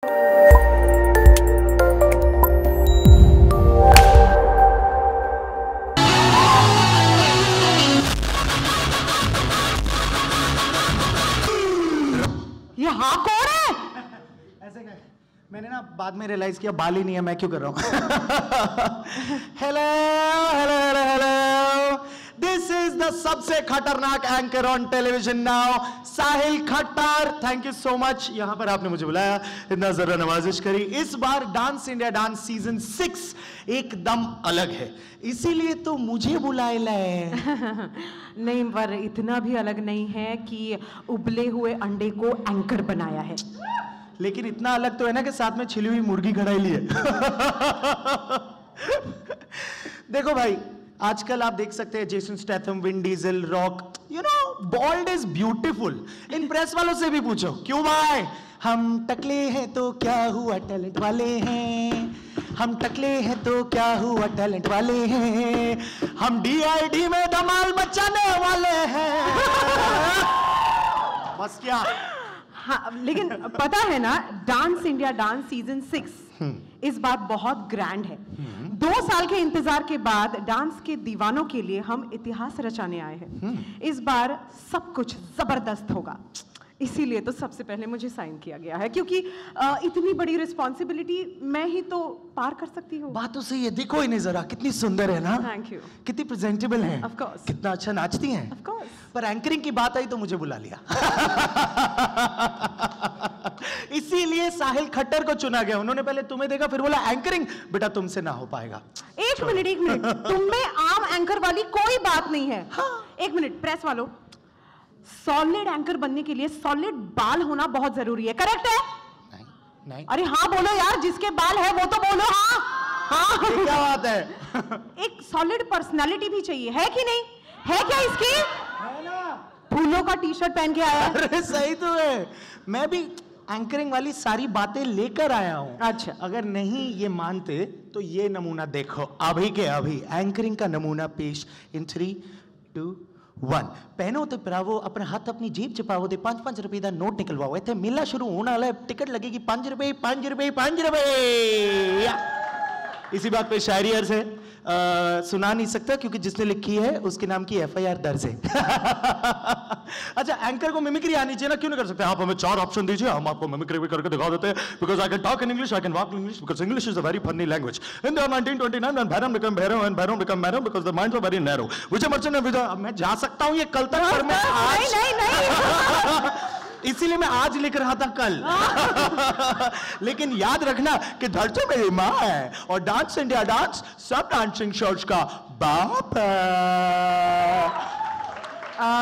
ये हाँ कौन है? ऐसे क्या? मैंने ना बाद में रियलाइज किया बाल ही नहीं है, मैं क्यों कर रहा हूँ। Hello hello hello hello, this is the सबसे खतरनाक anchor on television now, Sahil Khattar. Thank you so much, यहां पर आपने मुझे बुलाया, इतना जरा नवाजिश करी। इस बार डांस इंडिया डांस सीजन 6 एकदम अलग है, इसीलिए तो मुझे बुलाए लाए। नहीं, पर इतना भी अलग नहीं है कि उबले हुए अंडे को एंकर बनाया है। लेकिन इतना अलग तो है ना कि साथ में छिली हुई मुर्गी खड़ाई ली है। देखो भाई, आजकल आप देख सकते हैं Jason Statham, Vin Diesel, rock, you know, bold is beautiful. In press वालों से भी पूछो, क्यों भाई? हम टकले हैं तो क्या हुआ, टैलेंट वाले हैं। हम टकले हैं तो क्या हुआ, टैलेंट वाले हैं। हम DID में धमाल मचाने वाले हैं। बस क्या? हाँ, लेकिन पता है ना, डांस इंडिया डांस सीजन 6 इस बार बहुत ग्रैंड है। 2 साल के इंतजार के बाद डांस के दीवानों के लिए हम इतिहास रचाने आए हैं। इस बार सब कुछ जबरदस्त होगा, इसीलिए तो सबसे पहले मुझे साइन किया गया है, क्योंकि इतनी बड़ी रिस्पॉन्सिबिलिटी मैं ही तो पार कर सकती हूँ। बात तो सही है, देखो इन्हें जरा, कितनी सुंदर है ना। Thank you. कितनी प्रेजेंटेबल है, Of course. कितना अच्छा नाचती हैं। Of course. पर एंकरिंग की बात आई तो मुझे बुला लिया। इसीलिए साहिल खट्टर को चुना गया। उन्होंने पहले तुम्हें देखा, फिर बोला एंकरिंग बेटा तुमसे ना हो पाएगा। एक मिनट, तुम में आम एंकर वाली कोई बात नहीं है। हाँ। एक मिनट, प्रेस वालों, सॉलिड एंकर बनने के लिए सॉलिड बाल होना बहुत जरूरी है, करेक्ट है? नहीं। अरे हाँ बोलो यार, जिसके बाल है वो तो बोलो। हाँ हाँ, ये क्या बात है? एक सॉलिड पर्सनालिटी भी चाहिए, है कि नहीं? है क्या इसकी? है ना? फूलों का टी-शर्ट पहन के आया। अरे सही तो है, मैं भी एंकरिंग वाली सारी बातें लेकर आया हूँ। अच्छा, अगर नहीं ये मानते तो ये नमूना देखो, अभी के अभी एंकरिंग का नमूना पेश इन 3, 2, 1। पहनो तो पिरावो, अपने हाथ अपनी जेब छिपावो, दे 5-5 रुपए का नोट निकलवाओ, इतने मेला शुरू होने वाला है, टिकट लगेगी 5 रुपए 5 रुपए 5 रुपए। इसी बात पे शायरी अर्ज है, सुना नहीं सकता क्योंकि जिसने लिखी है उसके नाम की FIR दर्ज है। अच्छा, एंकर को मिमिक्री आनी चाहिए ना, क्यों नहीं कर सकते? आप हमें 4 ऑप्शन दीजिए, हम आपको मिमिक्री भी करके दिखा देते हैं। Because I can talk in English, I can walk in English, because English is a very funny language. In the 1929 when Bhairam became Bhairam and Bhairam became Bhairam because the minds were very narrow. Vijay Merchant and Vijay, मैं जा सकता हूँ ये कल तक, पर मैं आज नहीं। इसीलिए मैं आज लिख रहा था कल। लेकिन याद रखना कि धरती मेरी माँ है और डांस इंडिया डांस सब डांसिंग शोज का बाप है।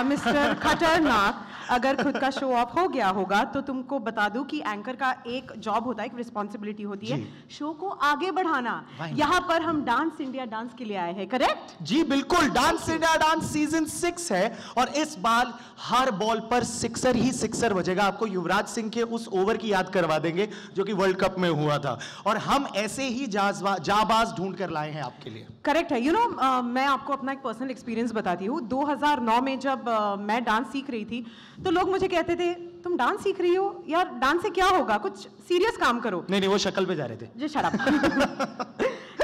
मिस्टर खतरनाक, अगर खुद का शो ऑफ हो गया होगा तो तुमको बता दूं कि एंकर का एक जॉब होता है, एक रिस्पॉन्सिबिलिटी होती है, शो को आगे बढ़ाना। यहाँ पर हम डांस इंडिया डांस के लिए आए हैं, करेक्ट? जी बिल्कुल, डांस इंडिया डांस सीजन 6 है और इस बार हर बॉल पर सिक्सर ही सिक्सर बजेगा। आपको युवराज सिंह के उस ओवर की याद करवा देंगे जो कि वर्ल्ड कप में हुआ था, और हम ऐसे ही जाबाज ढूंढ कर लाए हैं आपके लिए। करेक्ट है। यू नो, मैं आपको अपना एक पर्सनल एक्सपीरियंस बताती हूँ। 2009 में जब मैं डांस सीख रही थी तो लोग मुझे कहते थे, तुम डांस सीख रही हो यार, डांस से क्या होगा, कुछ सीरियस काम करो। नहीं, वो शक्ल पे जा रहे थे। जी शट अप।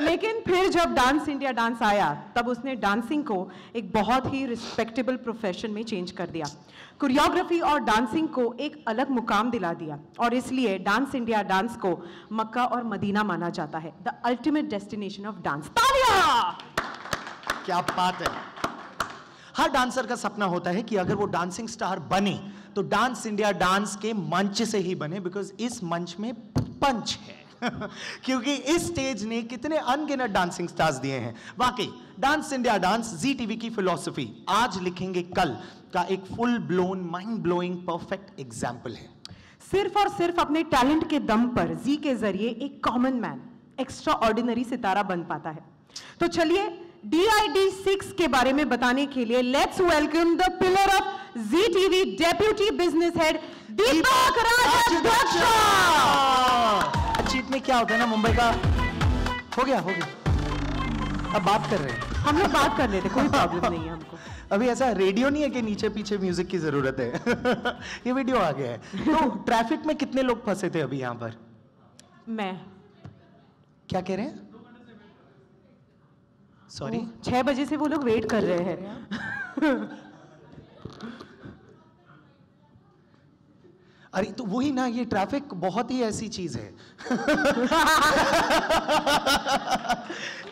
लेकिन फिर जब डांस इंडिया डांस आया तब उसने डांसिंग को एक बहुत ही रिस्पेक्टेबल प्रोफेशन में चेंज कर दिया। कोरियोग्राफी और डांसिंग को एक अलग मुकाम दिला दिया, और इसलिए डांस इंडिया डांस को मक्का और मदीना माना जाता है, the ultimate destination of dance. तालियां! क्या बात है। हर डांसर का सपना होता है कि अगर वो डांसिंग स्टार बने तो डांस इंडिया डांस के मंच से ही बने, बिकॉज इस मंच में पंच है। क्योंकि इस स्टेज ने कितने अनगिनत डांसिंग स्टार्स दिए हैं। वाकई डांस इंडिया डांस जी टीवी की फिलॉसफी आज लिखेंगे कल का एक full blown mind blowing perfect example है। सिर्फ और सिर्फ अपने टैलेंट के दम पर जी के जरिए एक कॉमन मैन एक्स्ट्रा ऑर्डिनरी सितारा बन पाता है। तो चलिए DID 6 के बारे में बताने के लिए let's welcome the pillar of Zee TV deputy business head Deepak Raj. जीत में क्या होता है ना, मुंबई का हो गया। अब बात कर रहे हैं, हम लोग बात कर लेते, कोई प्रॉब्लम नहीं है हमको। अभी ऐसा रेडियो नहीं है कि नीचे पीछे म्यूजिक की जरूरत है। ये वीडियो आ गया है। तो ट्रैफिक में कितने लोग फंसे थे अभी यहाँ पर? मैं क्या कह रहे हैं? सॉरी, 6 बजे से वो लोग वेट कर रहे हैं। अरे तो वही ना, ये ट्रैफिक बहुत ही ऐसी चीज है।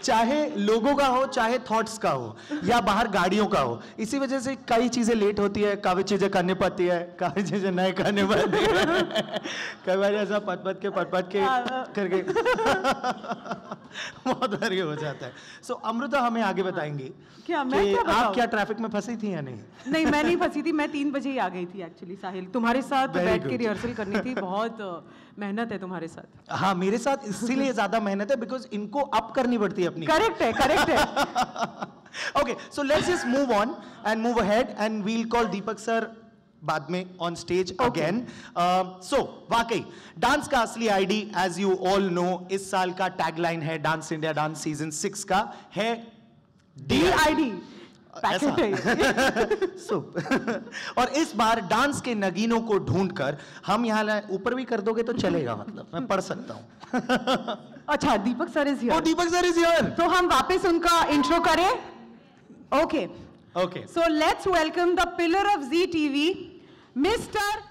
चाहे लोगों का हो, चाहे थॉट्स का हो, या बाहर गाड़ियों का हो, इसी वजह से कई चीजें लेट होती है, काफी चीजें करनी पड़ती है, काफी चीजें नहीं करनी पड़ती है। कई बार ऐसा पट के करके बहुत बार ये हो जाता है। सो अमृता हमें आगे बताएंगी क्या मैं कि क्या बताऊं? आप क्या ट्रैफिक में फंसी थी या नहीं? नहीं, मैं नहीं फंसी थी, मैं 3 बजे ही आ गई थी एक्चुअली। साहिल, तुम्हारे साथ Very बैठ के good. रिहर्सल करनी थी, बहुत मेहनत है तुम्हारे साथ। हाँ, मेरे साथ इसीलिए ज्यादा मेहनत है, बिकॉज इनको अप करनी पड़ती है अपनी। करेक्ट है, करेक्ट है। Okay, so let's just move on and move ahead and we'll call Deepak sir बाद में on stage again. So वाकई डांस का असली ID, as you all know, इस साल का टैगलाइन है डांस इंडिया डांस सीजन 6 का है DID ऐसा। So, और इस बार डांस के नगीनों को ढूंढकर हम यहाँ ऊपर भी कर दोगे तो चलेगा, मतलब मैं पढ़ सकता हूँ। अच्छा, Deepak sir is here. Deepak sir is here. तो हम वापस उनका इंट्रो करें। Okay okay, so let's welcome the pillar of Zee TV, mister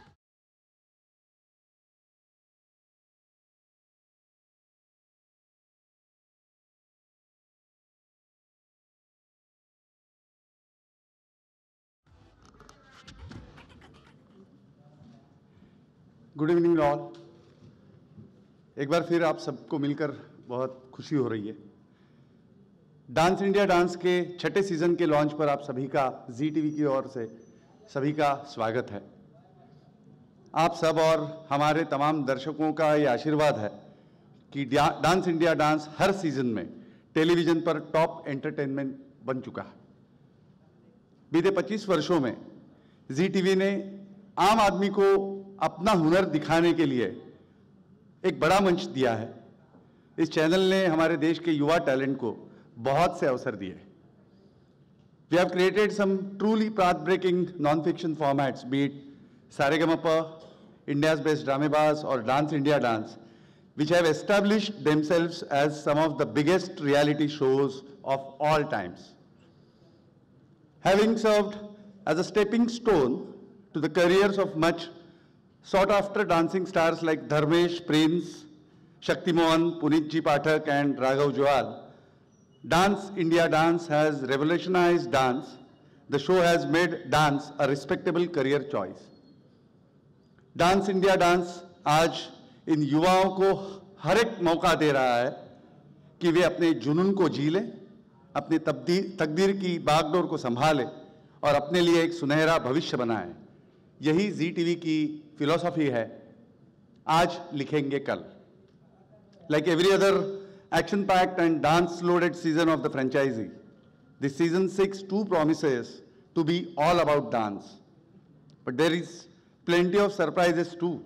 good evening all. एक बार फिर आप सबको मिलकर बहुत खुशी हो रही है। डांस इंडिया डांस के 6ठे सीजन के लॉन्च पर आप सभी का जी टीवी की ओर से सभी का स्वागत है। आप सब और हमारे तमाम दर्शकों का ये आशीर्वाद है कि डांस इंडिया डांस हर सीजन में टेलीविजन पर टॉप एंटरटेनमेंट बन चुका है। बीते 25 वर्षों में जी टीवी ने आम आदमी को अपना हुनर दिखाने के लिए एक बड़ा मंच दिया है। इस चैनल ने हमारे देश के युवा टैलेंट को बहुत से अवसर दिए। We have created some truly path breaking non-fiction formats, be it Saregama, India's Best Dramebaz or Dance India Dance, which have established themselves as some of the biggest reality shows of all times. Having served as a stepping stone to the careers of much sought-after dancing stars like Dharmesh, Prince, Shaktiman, Punit Ji Pathak and Raghav Jual, Dance India Dance has revolutionized dance. The show has made dance a respectable career choice. Dance India Dance आज इन युवाओं को हर एक मौका दे रहा है कि वे अपने जुनून को जी लें, अपने तकदीर की बागडोर को संभालें और अपने लिए एक सुनहरा भविष्य बनाएं। यही जी टीवी की फिलॉसफी है, आज लिखेंगे कल। Like every other action-packed and dance-loaded season of the franchisee, this season 6 too promises to be all about dance. But there is plenty of surprises too.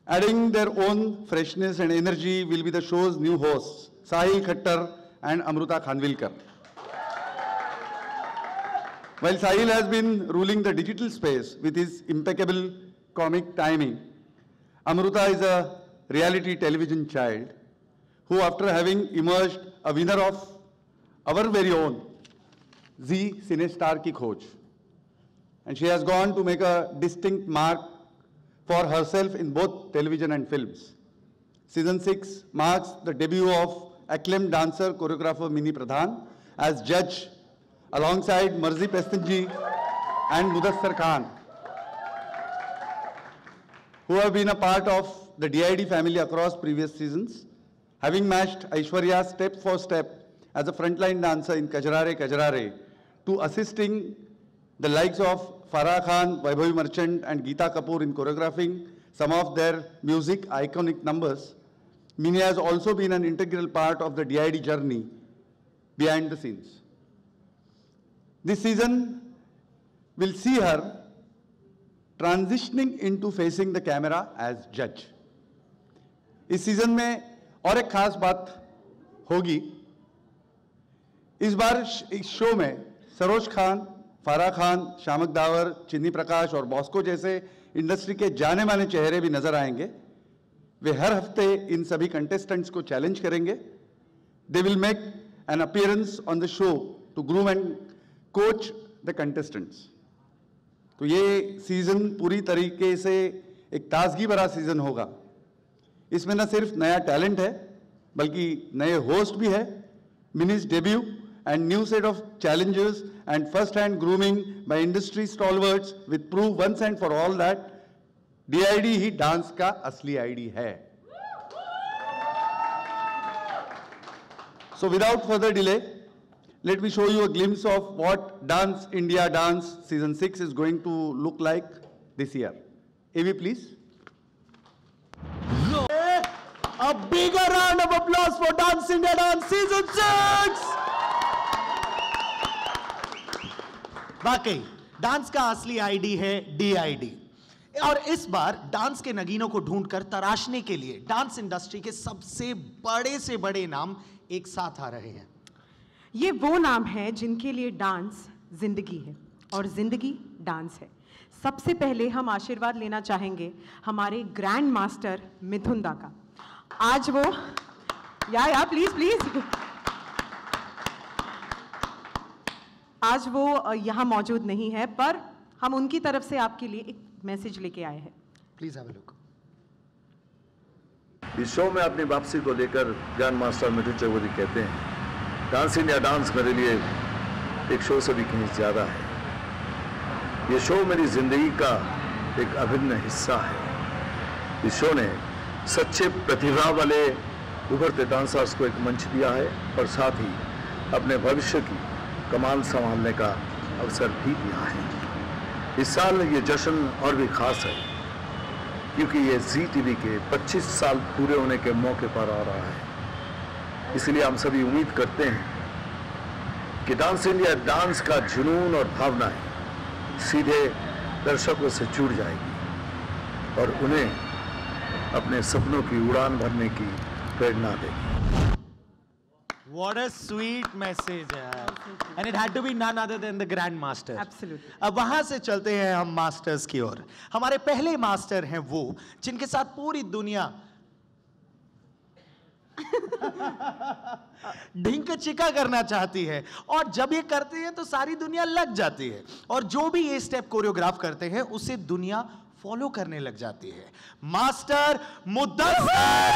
Adding their own freshness and energy will be the show's new hosts, Sahil Khattar and Amruta Khanvilkar. While Sahil has been ruling the digital space with his impeccable comic timing, Amruta is a reality television child who, after having emerged a winner of our very own Zee Cinestar Ki Khoj, and she has gone to make a distinct mark for herself in both television and films. Season 6 marks the debut of acclaimed dancer choreographer Mini Pradhan as judge alongside Marzi Pestinji and Mudassar Khan, who have been a part of the DID family across previous seasons, having matched Aishwarya step for step as a frontline dancer in Kajrare Kajrare to assisting the likes of Farah Khan, Vaibhavi Merchant and Geeta Kapoor in choreographing some of their music iconic numbers. Mini has also been an integral part of the DID journey behind the scenes. This season will see her transitioning into facing the camera as judge. इस season में और एक खास बात होगी। इस बार इस show में सरोज खान, फारा खान, शामक दावर, चिन्नी प्रकाश और बॉस्को जैसे इंडस्ट्री के जाने माने चेहरे भी नजर आएंगे। वे हर हफ्ते इन सभी कंटेस्टेंट्स को चैलेंज करेंगे. They will make an appearance on the show to groom and coach the contestants. तो ये सीजन पूरी तरीके से एक ताजगी भरा सीजन होगा. इसमें न सिर्फ नया टैलेंट है बल्कि नए होस्ट भी है, minis debut and new set of challenges and first-hand grooming by industry stalwarts with proof once and for all that DID he dance का असली आईडी है. So without further delay, let me show you a glimpse of what Dance India Dance Season 6 is going to look like this year. AV, please. A bigger round of applause for Dance India Dance Season 6! वाकई dance का असली ID है DID. और इस बार dance के नगीनों को ढूंढकर तराशने के लिए डांस इंडस्ट्री के सबसे बड़े से बड़े नाम एक साथ आ रहे हैं. ये वो नाम है जिनके लिए डांस जिंदगी है और जिंदगी डांस है. सबसे पहले हम आशीर्वाद लेना चाहेंगे हमारे ग्रैंड मास्टर मिथुन दा का. आज वो या प्लीज आज वो यहाँ मौजूद नहीं है, पर हम उनकी तरफ से आपके लिए एक मैसेज लेके आए हैं. Please have a look. इस शो में अपनी वापसी को लेकर ग्रैंड मास्टर मिथुन चक्रवर्ती कहते हैं, डांस इंडिया डांस मेरे लिए एक शो से भी कहीं ज़्यादा है. ये शो मेरी ज़िंदगी का एक अभिन्न हिस्सा है. इस शो ने सच्चे प्रतिभा वाले उभरते डांसर्स को एक मंच दिया है और साथ ही अपने भविष्य की कमान संभालने का अवसर भी दिया है. इस साल ये जश्न और भी खास है क्योंकि ये ZTV के 25 साल पूरे होने के मौके पर आ रहा है. इसलिए हम सभी उम्मीद करते हैं कि डांस इंडिया डांस का जुनून और भावनाएं सीधे दर्शकों से जुड़ जाएगी और उन्हें अपने सपनों की उड़ान भरने की प्रेरणा देगी. What a sweet message, and it had to be none other than the Grand Master. Absolutely. अब वहां से चलते हैं हम मास्टर्स की ओर. हमारे पहले मास्टर हैं वो जिनके साथ पूरी दुनिया ढिंक चिका करना चाहती है और जब ये करते हैं तो सारी दुनिया लग जाती है और जो भी ये स्टेप कोरियोग्राफ करते हैं उसे दुनिया फॉलो करने लग जाती है. मास्टर मुद्दस्सर.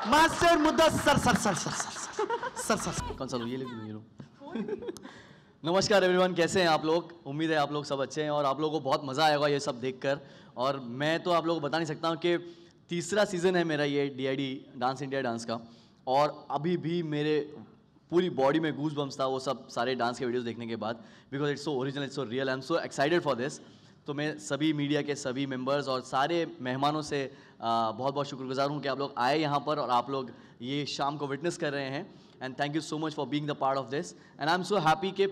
मास्टर मुद्दस्सर सर कौन सा लो? ये लो. नमस्कार एवरीवन, कैसे हैं आप लोग? उम्मीद है आप लोग सब अच्छे हैं और आप लोगों को बहुत मज़ा आएगा ये सब देखकर. और मैं तो आप लोगों को बता नहीं सकता हूँ कि तीसरा सीज़न है मेरा ये DID डांस इंडिया डांस का और अभी भी मेरे पूरी बॉडी में गूज बम्स था वो सब सारे डांस के वीडियोस देखने के बाद. Because it's so original, it's so real. I am so excited for this. तो मैं सभी मीडिया के सभी मेंबर्स और सारे मेहमानों से बहुत बहुत शुक्रगुजार हूँ कि आप लोग आए यहाँ पर और आप लोग ये शाम को विटनेस कर रहे हैं. And thank you so much for being the part of this. And I am so happy कि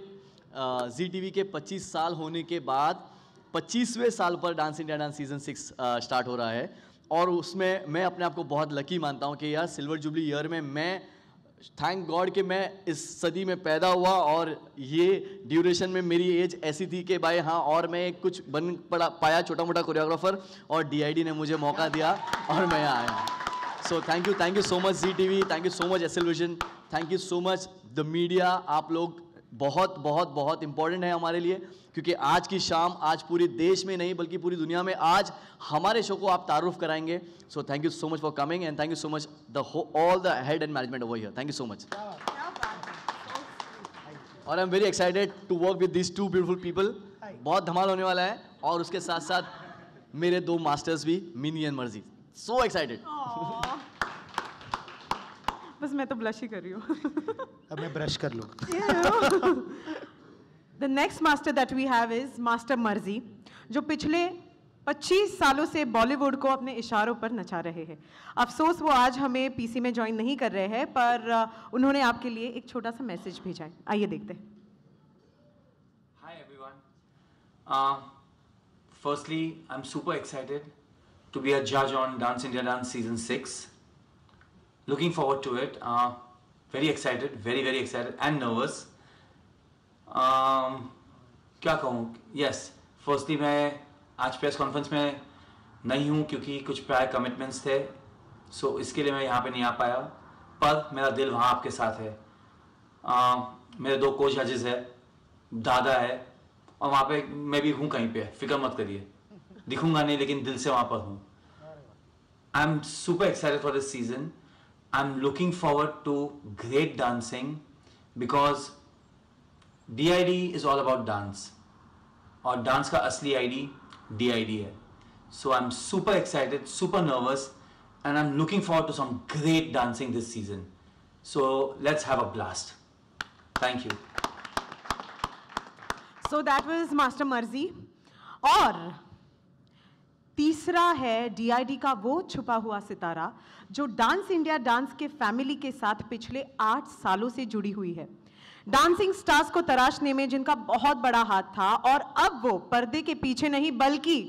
ZTV के 25 साल होने के बाद 25वें साल पर dance India dance season 6 start हो रहा है. और उसमें मैं अपने आप को बहुत लकी मानता हूँ कि यार सिल्वर जुबली ईयर में मैं थैंक गॉड कि मैं इस सदी में पैदा हुआ और ये ड्यूरेशन में मेरी एज ऐसी थी कि भाई हाँ, और मैं कुछ बन पाया छोटा मोटा कोरियोग्राफर और DID ने मुझे मौका दिया और मैं यहाँ आया. सो thank you so much ZTV, thank you so much SL Vision, thank you so much the media. आप लोग बहुत बहुत बहुत इंपॉर्टेंट है हमारे लिए क्योंकि आज की शाम आज पूरे देश में नहीं बल्कि पूरी दुनिया में आज हमारे शो को आप तारुफ कराएंगे. So thank you so much for coming and thank you so much all the head and management over here. Thank you so much. और I am very excited to work with this two beautiful people. बहुत धमाल होने वाला है और उसके साथ साथ मेरे दो मास्टर्स भी, मिनी एंड मर्जी. So excited. बस मैं तो ब्लश ही कर रही हूँ. अब मैं ब्रश कर लूँ. The next master that we have is Master मर्जी, जो पिछले 25 सालों से बॉलीवुड को अपने इशारों पर नचा रहे हैं. अफसोस वो आज हमें PC में ज्वाइन नहीं कर रहे हैं, पर उन्होंने आपके लिए एक छोटा सा मैसेज भेजा है. आइए देखते हैं. Hi everyone. Firstly, I'm super excited to be a judge on Dance India Dance Season 6. Looking forward to it. Very excited, very excited and nervous. क्या कहूँ? Yes. Firstly, मैं आज प्रेस कॉन्फ्रेंस में नहीं हूँ क्योंकि कुछ प्रायर कमिटमेंट्स थे, सो इसके लिए मैं यहाँ पे नहीं आ पाया, पर मेरा दिल वहाँ आपके साथ है। मेरे 2 को जजेस है, दादा है, और वहाँ पे मैं भी हूँ कहीं पे, फिक्र मत करिए, दिखूंगा नहीं लेकिन दिल से वहाँ पर हूँ। I am super excited for this season. I am looking forward to great dancing because DID is all about dance, और डांस का असली ID DID है। So I am super excited, super nervous, and I'm looking forward to some great dancing this season. So let's have a blast. Thank you. So that was Master Marzi. और तीसरा है DID का वो छुपा हुआ सितारा जो dance India dance के family के साथ पिछले 8 सालों से जुड़ी हुई है। डांसिंग स्टार्स को तराशने में जिनका बहुत बड़ा हाथ था, और अब वो पर्दे के पीछे नहीं बल्कि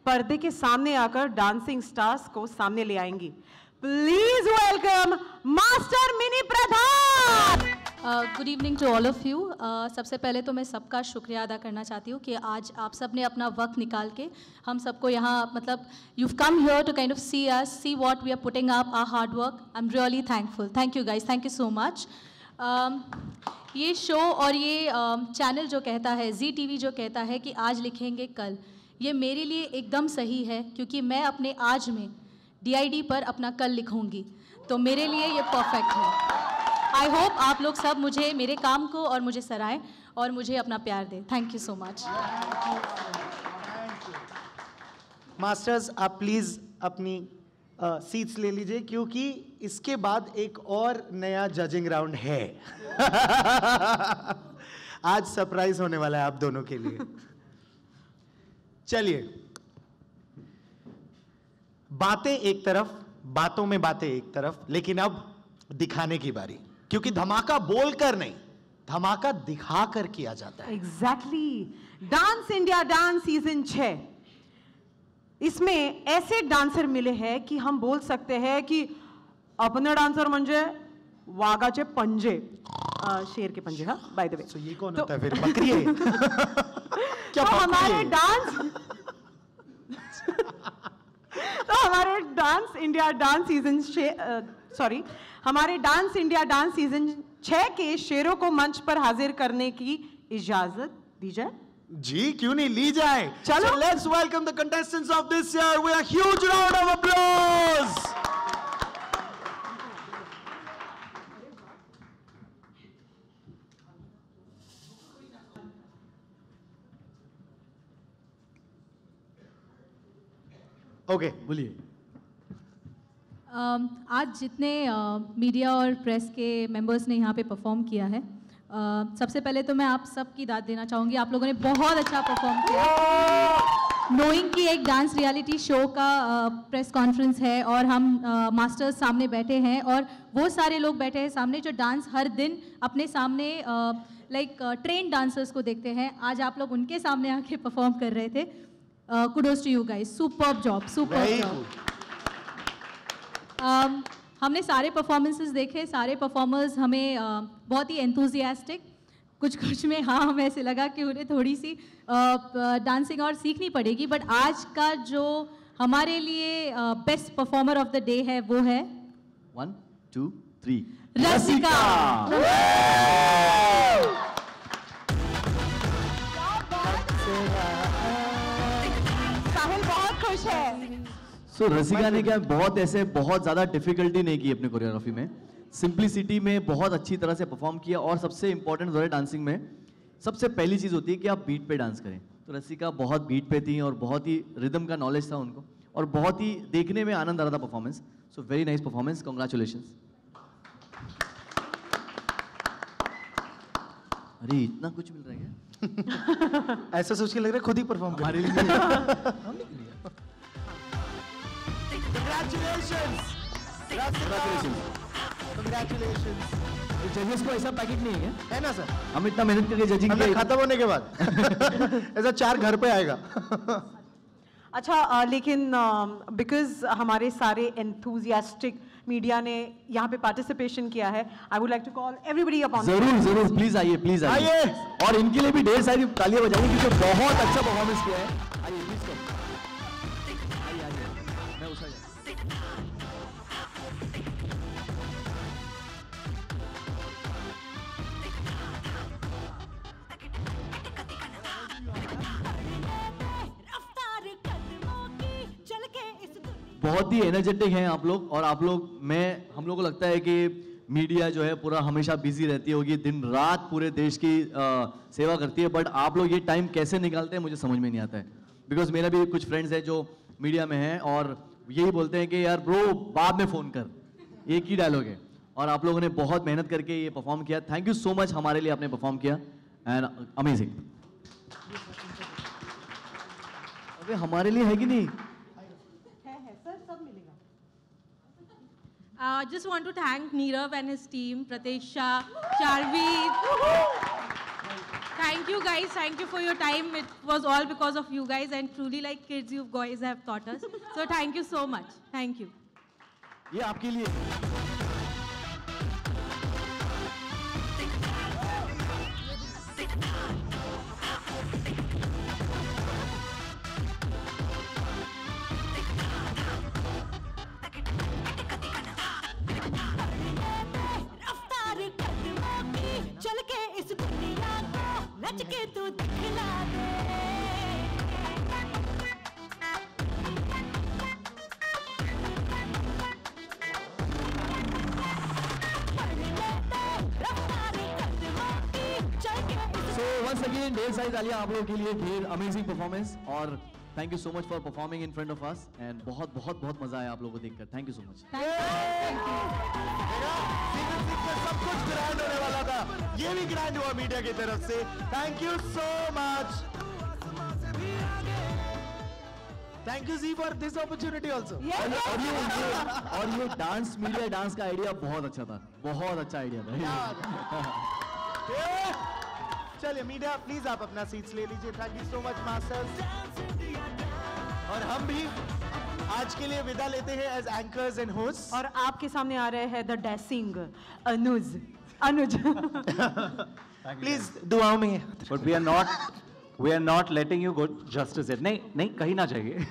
पर्दे के सामने आकर डांसिंग स्टार्स को सामने ले आएंगी। Please welcome master Mini Pradhan. Good evening to all of you. सबसे पहले तो मैं सबका शुक्रिया अदा करना चाहती हूँ कि आज आप सब ने अपना वक्त निकाल के हम सबको यहाँ, मतलब you come here to kind of see us, see what we are putting up, our hard work. I am really thankful. Thank you guys, thank you so much. ये शो और ये चैनल जो कहता है, ZTV जो कहता है कि आज लिखेंगे कल, ये मेरे लिए एकदम सही है, क्योंकि मैं अपने आज में DID पर अपना कल लिखूंगी, तो मेरे लिए ये परफेक्ट है। आई होप आप लोग सब मुझे, मेरे काम को और मुझे सराहें और मुझे अपना प्यार दें। Thank you so much. Masters, आप प्लीज अपनी सीट्स ले लीजिए, क्योंकि इसके बाद एक और नया जजिंग राउंड है। आज सरप्राइज होने वाला है आप दोनों के लिए। चलिए, बातें एक तरफ, बातों में बातें एक तरफ, लेकिन अब दिखाने की बारी, क्योंकि धमाका बोलकर नहीं, धमाका दिखाकर किया जाता है। Exactly. Dance India dance season 6, इसमें ऐसे डांसर मिले हैं कि हम बोल सकते हैं कि अपने डांसर म्हणजे वाघाचे पंजे, शेर के पंजे। हाँ, बाय द वे। तो ये कौन होता है फिर? बकरी है? क्या तो हमारे डांस इंडिया डांस सीजन 6, हमारे डांस इंडिया डांस सीजन 6 के शेरों को मंच पर हाजिर करने की इजाजत दी जाए। जी, क्यों नहीं, ली जाए। चलो, let's welcome the contestants of this year with a huge round of applause. Okay, बोलिए। आज जितने मीडिया और प्रेस के मेंबर्स ने यहाँ पे परफॉर्म किया है, सबसे पहले तो मैं आप सब की दाद देना चाहूँगी। आप लोगों ने बहुत अच्छा परफॉर्म किया। नोइंग कि एक डांस रियलिटी शो का प्रेस कॉन्फ्रेंस है और हम मास्टर्स सामने बैठे हैं, और वो सारे लोग बैठे हैं सामने जो डांस हर दिन अपने सामने लाइक ट्रेन डांसर्स को देखते हैं। आज आप लोग उनके सामने आके परफॉर्म कर रहे थे। Kudos to you guys, superb job, superb job. हमने सारे परफॉर्मेंसेस देखे, सारे परफॉर्मर्स हमें बहुत ही एंथुजियास्टिक, कुछ में हाँ हमें ऐसे लगा कि उन्हें थोड़ी सी डांसिंग और सीखनी पड़ेगी, बट आज का जो हमारे लिए best performer of the day है वो है 1 2 3 रसिका। साहिल बहुत खुश है। सो रसिका ने क्या बहुत ज़्यादा डिफिकल्टी नहीं की अपने कोरियोग्राफी में, सिंप्लिसिटी में बहुत अच्छी तरह से परफॉर्म किया। और सबसे इंपॉर्टेंट है डांसिंग में, सबसे पहली चीज़ होती है कि आप बीट पे डांस करें। तो रसिका बहुत बीट पे थी और बहुत ही रिदम का नॉलेज था उनको, और बहुत ही देखने में आनंद आ रहा था performance. So very nice performance, congratulations. अरे इतना कुछ मिल रहा है क्या? ऐसा सोच के लग रहा है खुद ही परफॉर्म कर। हमारे लिए जजेस को ऐसा पैकेट नहीं है क्या? है ना सर, हम इतना मेहनत करके जजिंग मतलब खत्म होने के बाद ऐसा 4 घर पे आएगा। अच्छा, लेकिन बिकॉज हमारे सारे एंथुजियास्टिक मीडिया ने यहाँ पे पार्टिसिपेशन किया है, I would like to call everybody upon. जरूर प्लीज आइए, प्लीज आइए, और इनके लिए भी ढेर सारी तालियां बजाइए क्योंकि बहुत अच्छा परफॉर्मेंस किया है। आइए प्लीज कम, आइए बहुत ही एनर्जेटिक हैं आप लोग, और आप लोग हम लोग को लगता है कि मीडिया जो है पूरा हमेशा बिजी रहती होगी, दिन रात पूरे देश की सेवा करती है, बट आप लोग ये टाइम कैसे निकालते हैं मुझे समझ में नहीं आता है। बिकॉज मेरा भी कुछ फ्रेंड्स हैं जो मीडिया में हैं और यही बोलते हैं कि यार ब्रो बाद में फ़ोन कर, एक ही डायलॉग है, और आप लोगों ने बहुत मेहनत करके ये परफॉर्म किया। थैंक यू सो मच हमारे लिए आपने परफॉर्म किया, एंड अमेजिंग। अबे हमारे लिए है कि नहीं? Just want to thank Neerav and his team, Prateksha, Sharveet. Thank you guys, thank you for your time. It was all because of you guys, and truly like kids you guys have taught us. So thank you so much. Thank you. ये आपके लिए। once again ढेर सारी तालियां आप लोगों के लिए, ढेर अमेजिंग परफॉर्मेंस, और thank you so much for performing in front of us, and बहुत बहुत बहुत मजा आया आप लोगों को देखकर। Thank you so much. सब कुछ ग्रैंड होने वाला था, ये भी ग्रैंड हुआ मीडिया की तरफ से। Thank you so much. Thank you ji for this opportunity also. और ये डांस, मीडिया डांस का आइडिया बहुत अच्छा था, बहुत अच्छा आइडिया था। चलिए मीडिया प्लीज आप अपना सीट्स ले लीजिए। Thank you so much masters. और हम भी आज के लिए विदा लेते हैं एज एंकर्स एंड होस्ट, और आपके सामने आ रहे हैं द डैसिंग अनुज। प्लीज दुआओं में। But we are not letting you go just as it. नहीं कहीं ना जाइए।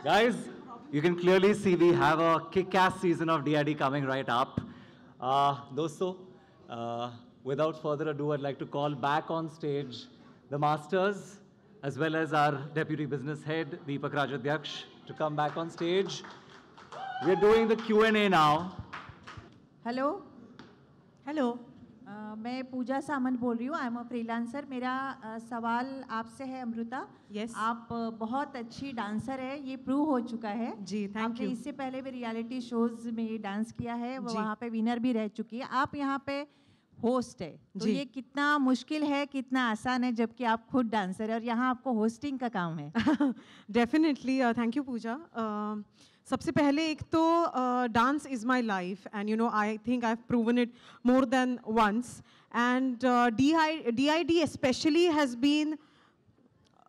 Guys, you can clearly see we have a kick-ass season of DID coming right up. दोस्तों, without further ado, I'd like to call back on stage the masters as well as our deputy business head Deepak Rajadhyaksh to come back on stage. We're doing the Q&A now. Hello, मैं पूजा सामंत बोल रही हूँ। I am a freelancer. मेरा सवाल आपसे है Amrita. Yes. आप बहुत अच्छी डांसर है, ये प्रूव हो चुका है जी, thank आपने you. इससे पहले भी रियलिटी शोज में डांस किया है, जी. वहाँ पे विनर भी रह चुकी है। आप यहाँ पे होस्ट है, तो जी. ये कितना मुश्किल है, कितना आसान है, जबकि आप खुद डांसर है और यहाँ आपको होस्टिंग का काम है। Definitely, thank you Pooja. सबसे पहले एक तो dance is my life, and you know I think I have proven it more than once, and DID especially has been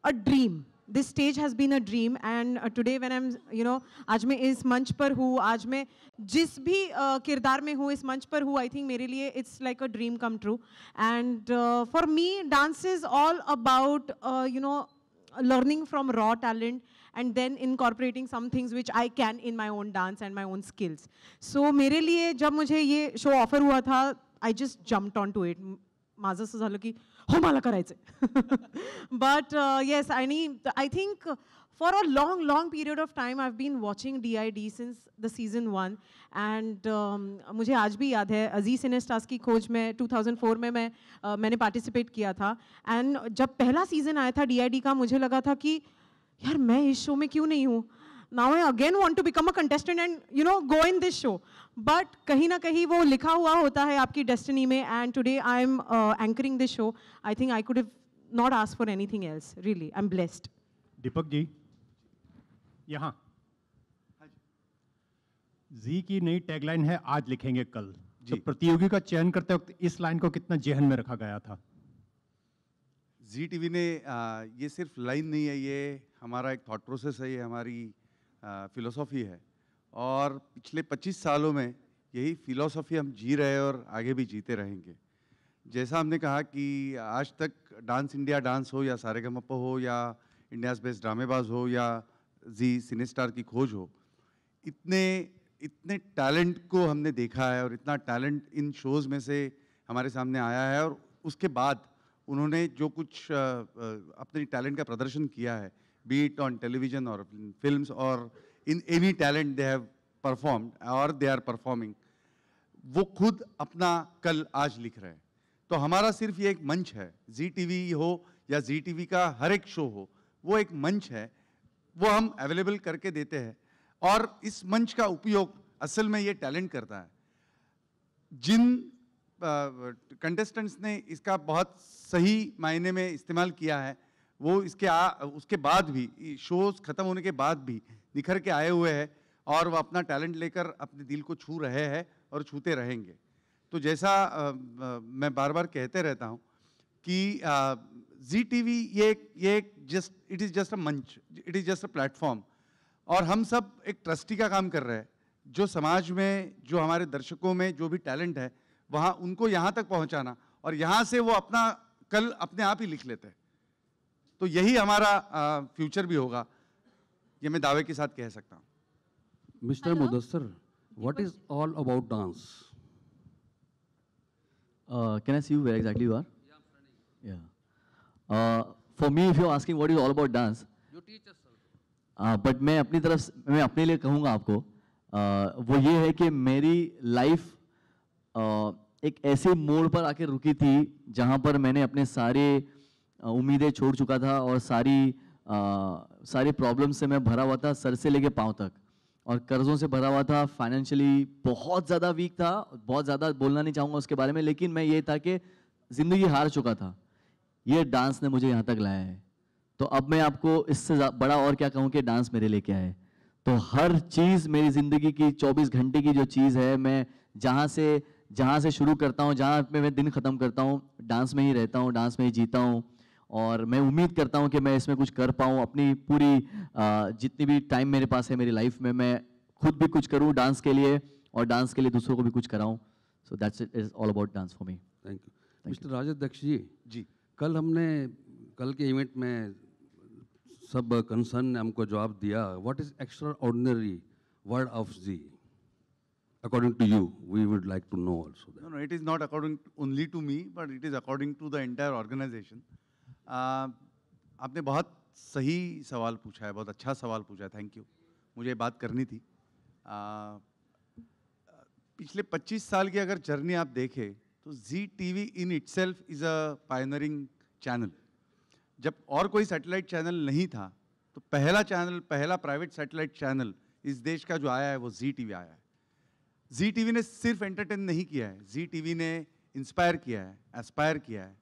a dream. This stage has been a dream, and today when I'm, you know, आज मैं इस मंच पर हूँ, आज मैं जिस भी किरदार में हूँ इस मंच पर हूँ, I think मेरे लिए it's like a dream come true. And for me, dance is all about, you know, learning from raw talent and then incorporating some things which I can in my own dance and my own skills. So मेरे लिए जब मुझे ये show offer हुआ था, I just jumped onto it. माझं असं झालं की हो मला करायचंय. But yes, I think for a long period of time I've been watching DID since the season 1, and मुझे आज भी याद है अजीज सिनेस्टार्स की खोज में 2004 में मैंने पार्टिसिपेट किया था, एंड जब पहला सीजन आया था DID का, मुझे लगा था कि यार मैं इस शो में क्यों नहीं हूँ. Now I again want to become a contestant and, you know, go in this show. But कहीं ना कहीं वो लिखा हुआ होता है आपकी डेस्टिनी में, and today I'm anchoring this show. I think I could have not asked for anything else. Really, I'm blessed. Deepak ji, यहाँ जी की नई टैगलाइन है आज लिखेंगे कल। तो प्रतियोगी का चयन करते वक्त इस लाइन को कितना जेहन में रखा गया था? जी टीवी ने ये सिर्फ लाइन नहीं है, ये हमारा एक थॉट प्रोसेस है, ये हमारी फिलोसॉफी है, और पिछले 25 सालों में यही फिलोसॉफी हम जी रहे हैं और आगे भी जीते रहेंगे। जैसा हमने कहा कि आज तक डांस इंडिया डांस हो या सारेगामापा हो या इंडियाज़ बेस्ट ड्रामेबाज हो या जी सिनेस्टार की खोज हो, इतने टैलेंट को हमने देखा है और इतना टैलेंट इन शोज़ में से हमारे सामने आया है, और उसके बाद उन्होंने जो कुछ अपने टैलेंट का प्रदर्शन किया है, बी इट ऑन टेलीविजन और फिल्म्स और in any talent they have performed और दे आर परफॉर्मिंग, वो खुद अपना कल आज लिख रहे हैं। तो हमारा सिर्फ ये एक मंच है, जी टीवी हो या जी टीवी का हर एक शो हो, वो एक मंच है, वो हम अवेलेबल करके देते हैं। और इस मंच का उपयोग असल में ये टैलेंट करता है। जिन कंटेस्टेंट्स ने इसका बहुत सही मायने में इस्तेमाल किया है, वो उसके बाद भी, शोज खत्म होने के बाद भी निखर के आए हुए हैं और वो अपना टैलेंट लेकर अपने दिल को छू रहे हैं और छूते रहेंगे। तो जैसा मैं बार बार कहते रहता हूँ कि जी टीवी ये इट इज़ जस्ट अ मंच, it is just a platform, और हम सब एक ट्रस्टी का काम कर रहे हैं। जो समाज में, जो हमारे दर्शकों में जो भी टैलेंट है, वहाँ उनको यहाँ तक पहुँचाना, और यहाँ से वो अपना कल अपने आप ही लिख लेते हैं। तो यही हमारा फ्यूचर भी होगा, ये मैं दावे के साथ कह सकता हूँ। Mr. Mudassar, what is all about dance? Can I see you where exactly you are? Yeah. For me, if you're asking what is all about dance, You teach us, sir. But मैं अपनी तरफ से, मैं अपने लिए कहूँगा आपको, वो ये है कि मेरी लाइफ एक ऐसे मोड़ पर आके रुकी थी जहाँ पर मैंने अपने सारे उम्मीदें छोड़ चुका था और सारी प्रॉब्लम से मैं भरा हुआ था, सर से लेके पाँव तक, और कर्ज़ों से भरा हुआ था। फाइनेंशियली बहुत ज़्यादा वीक था, बहुत ज़्यादा बोलना नहीं चाहूँगा उसके बारे में, लेकिन मैं ये था कि ज़िंदगी हार चुका था। ये डांस ने मुझे यहाँ तक लाया है। तो अब मैं आपको इससे बड़ा और क्या कहूँ कि डांस मेरे लिए क्या है। तो हर चीज़ मेरी ज़िंदगी की 24 घंटे की जो चीज़ है, मैं जहाँ से शुरू करता हूँ, जहाँ पे मैं दिन ख़त्म करता हूँ, डांस में ही रहता हूँ, डांस में ही जीता हूँ। और मैं उम्मीद करता हूँ कि मैं इसमें कुछ कर पाऊँ। अपनी पूरी जितनी भी टाइम मेरे पास है मेरी लाइफ में, मैं खुद भी कुछ करूँ डांस के लिए, और डांस के लिए दूसरों को भी कुछ कराऊँ। So that's it, is all about dance for me. Thank you. Mister Rajadhyaksha ji, जी कल के इवेंट में सब कंसर्न ने हमको जवाब दिया, what is extraordinary word of Zee according to you? We would like to know also that. No, it is not according only to me, but it is according to the entire organization. आपने बहुत सही सवाल पूछा है, बहुत अच्छा सवाल पूछा है, थैंक यू। मुझे बात करनी थी। पिछले 25 साल की अगर जर्नी आप देखें तो Zee TV in itself is a pioneering channel. जब और कोई सैटेलाइट चैनल नहीं था तो पहला प्राइवेट सैटेलाइट चैनल इस देश का जो आया है वो जी टीवी आया है। जी टीवी ने सिर्फ एंटरटेन नहीं किया है, जी टीवी ने इंस्पायर किया है, एस्पायर किया है,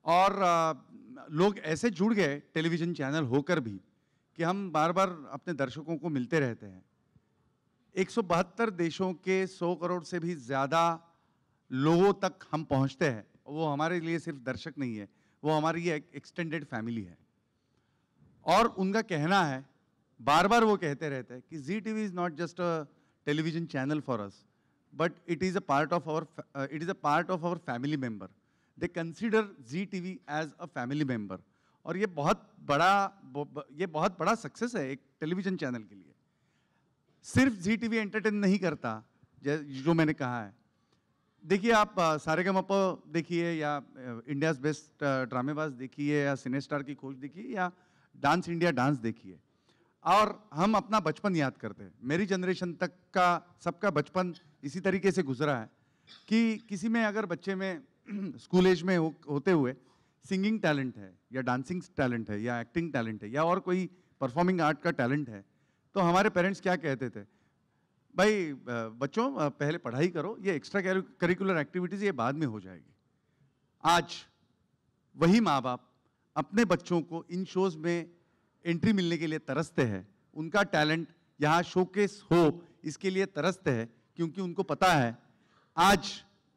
और लोग ऐसे जुड़ गए टेलीविज़न चैनल होकर भी कि हम बार बार अपने दर्शकों को मिलते रहते हैं। 172 देशों के 100 करोड़ से भी ज़्यादा लोगों तक हम पहुंचते हैं। वो हमारे लिए सिर्फ दर्शक नहीं है, वो हमारी एक एक्सटेंडेड फैमिली है। और उनका कहना है, बार बार वो कहते रहते हैं कि Zee TV is not just a television channel for us, but it is a part of our family member. They consider Zee TV as a family member. और ये बहुत बड़ा सक्सेस है एक टेलीविजन चैनल के लिए। सिर्फ जी टीवी एंटरटेन नहीं करता, जो मैंने कहा है। देखिए, आप सारेगामापा देखिए, या इंडियाज़ बेस्ट ड्रामेबाज देखिए, या सिनेस्टार की खोज देखिए, या डांस इंडिया डांस देखिए, और हम अपना बचपन याद करते हैं। मेरी जनरेशन तक का सबका बचपन इसी तरीके से गुजरा है कि किसी में अगर बच्चे में स्कूल एज में होते हुए सिंगिंग टैलेंट है, या डांसिंग टैलेंट है, या एक्टिंग टैलेंट है, या और कोई परफॉर्मिंग आर्ट का टैलेंट है, तो हमारे पेरेंट्स क्या कहते थे, भाई बच्चों पहले पढ़ाई करो, ये एक्स्ट्रा करिकुलर एक्टिविटीज़ ये बाद में हो जाएगी। आज वही माँ बाप अपने बच्चों को इन शोज़ में एंट्री मिलने के लिए तरसते हैं, उनका टैलेंट यहाँ शोकेस हो इसके लिए तरसते हैं, क्योंकि उनको पता है आज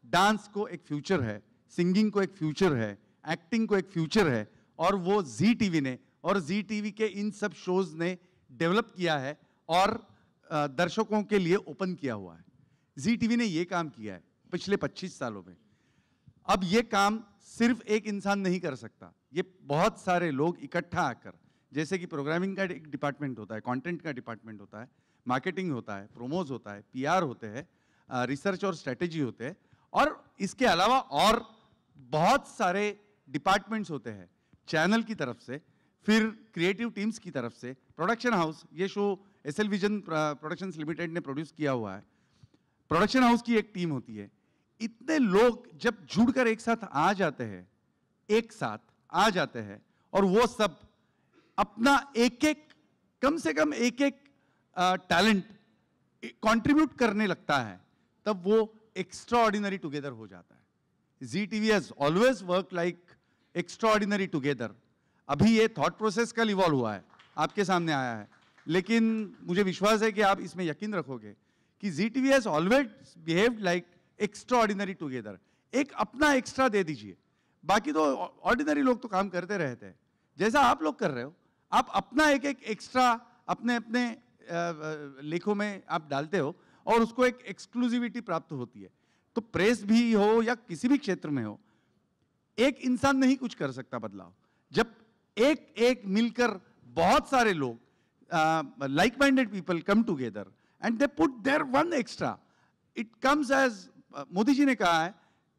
डांस को एक फ्यूचर है, सिंगिंग को एक फ्यूचर है, एक्टिंग को एक फ्यूचर है, और वो जी टीवी ने और जी टीवी के इन सब शोज़ ने डेवलप किया है और दर्शकों के लिए ओपन किया हुआ है। जी टीवी ने ये काम किया है पिछले 25 सालों में। अब ये काम सिर्फ एक इंसान नहीं कर सकता, ये बहुत सारे लोग इकट्ठा आकर, जैसे कि प्रोग्रामिंग का एक डिपार्टमेंट होता है, कंटेंट का डिपार्टमेंट होता है, मार्केटिंग होता है, प्रोमोज होता है, PR होते हैं, रिसर्च और स्ट्रेटेजी होते हैं, और इसके अलावा और बहुत सारे डिपार्टमेंट्स होते हैं चैनल की तरफ से, फिर क्रिएटिव टीम्स की तरफ से, प्रोडक्शन हाउस, ये show SL vision productions limited ने प्रोड्यूस किया हुआ है, प्रोडक्शन हाउस की एक टीम होती है। इतने लोग जब जुड़कर एक साथ आ जाते हैं, और वो सब अपना कम से कम एक टैलेंट कंट्रीब्यूट करने लगता है, तब वो एक्स्ट्राऑर्डिनरी टुगेदर हो जाता है। ZTV has always work like extraordinary together. अभी ये थॉट प्रोसेस कल इवॉल्व हुआ है, आपके सामने आया है, लेकिन मुझे विश्वास है कि आप इसमें यकीन रखोगे कि ZTV has always behaved like extraordinary together. एक अपना एक्स्ट्रा दे दीजिए, बाकी तो ऑर्डिनरी लोग तो काम करते रहते हैं, जैसा आप लोग कर रहे हो। आप अपना एक एक्स्ट्रा अपने अपने लेखों में आप डालते हो, और उसको एक एक्सक्लूसिविटी प्राप्त होती है। तो प्रेस भी हो या किसी भी क्षेत्र में हो, एक इंसान नहीं कुछ कर सकता बदलाव। जब एक मिलकर बहुत सारे लोग, like minded people come together and they put their one extra, it comes as, Modi ji ने कहा है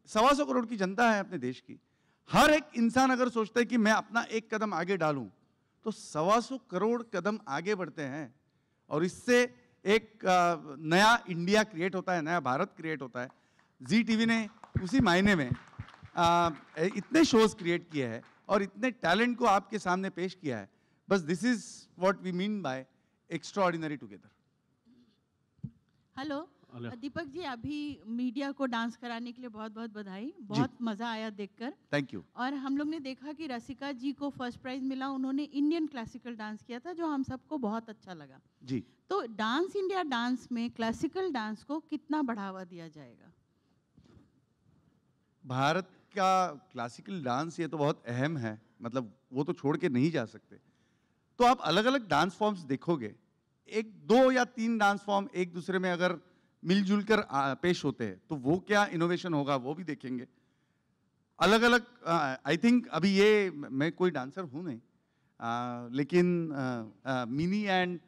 125 करोड़ की जनता है अपने देश की, हर एक इंसान अगर सोचता है कि मैं अपना एक कदम आगे डालूं, तो 125 करोड़ कदम आगे बढ़ते हैं, और इससे एक नया इंडिया क्रिएट होता है, नया भारत क्रिएट होता है। ZTV ने उसी मायने में इतने शोज क्रिएट किए हैं और इतने टैलेंट को आपके सामने पेश किया है। बस this is what we mean by extraordinary together. Hello Deepak ji, अभी मीडिया को डांस कराने के लिए बहुत बहुत बधाई, बहुत मज़ा आया देखकर। Thank you. और हम लोग ने देखा कि रसिका जी को फर्स्ट प्राइज मिला, उन्होंने इंडियन क्लासिकल डांस किया था, जो हम सबको बहुत अच्छा लगा जी। तो डांस इंडिया डांस में क्लासिकल डांस को कितना बढ़ावा दिया जाएगा? भारत का क्लासिकल डांस ये तो बहुत अहम है, मतलब वो तो छोड़ के नहीं जा सकते। तो आप अलग अलग डांस फॉर्म्स देखोगे, 1, 2 या 3 डांस फॉर्म एक दूसरे में अगर मिलजुल कर पेश होते हैं, तो वो क्या इनोवेशन होगा वो भी देखेंगे। अलग अलग आई थिंक, अभी ये मैं कोई डांसर हूँ नहीं, लेकिन mini and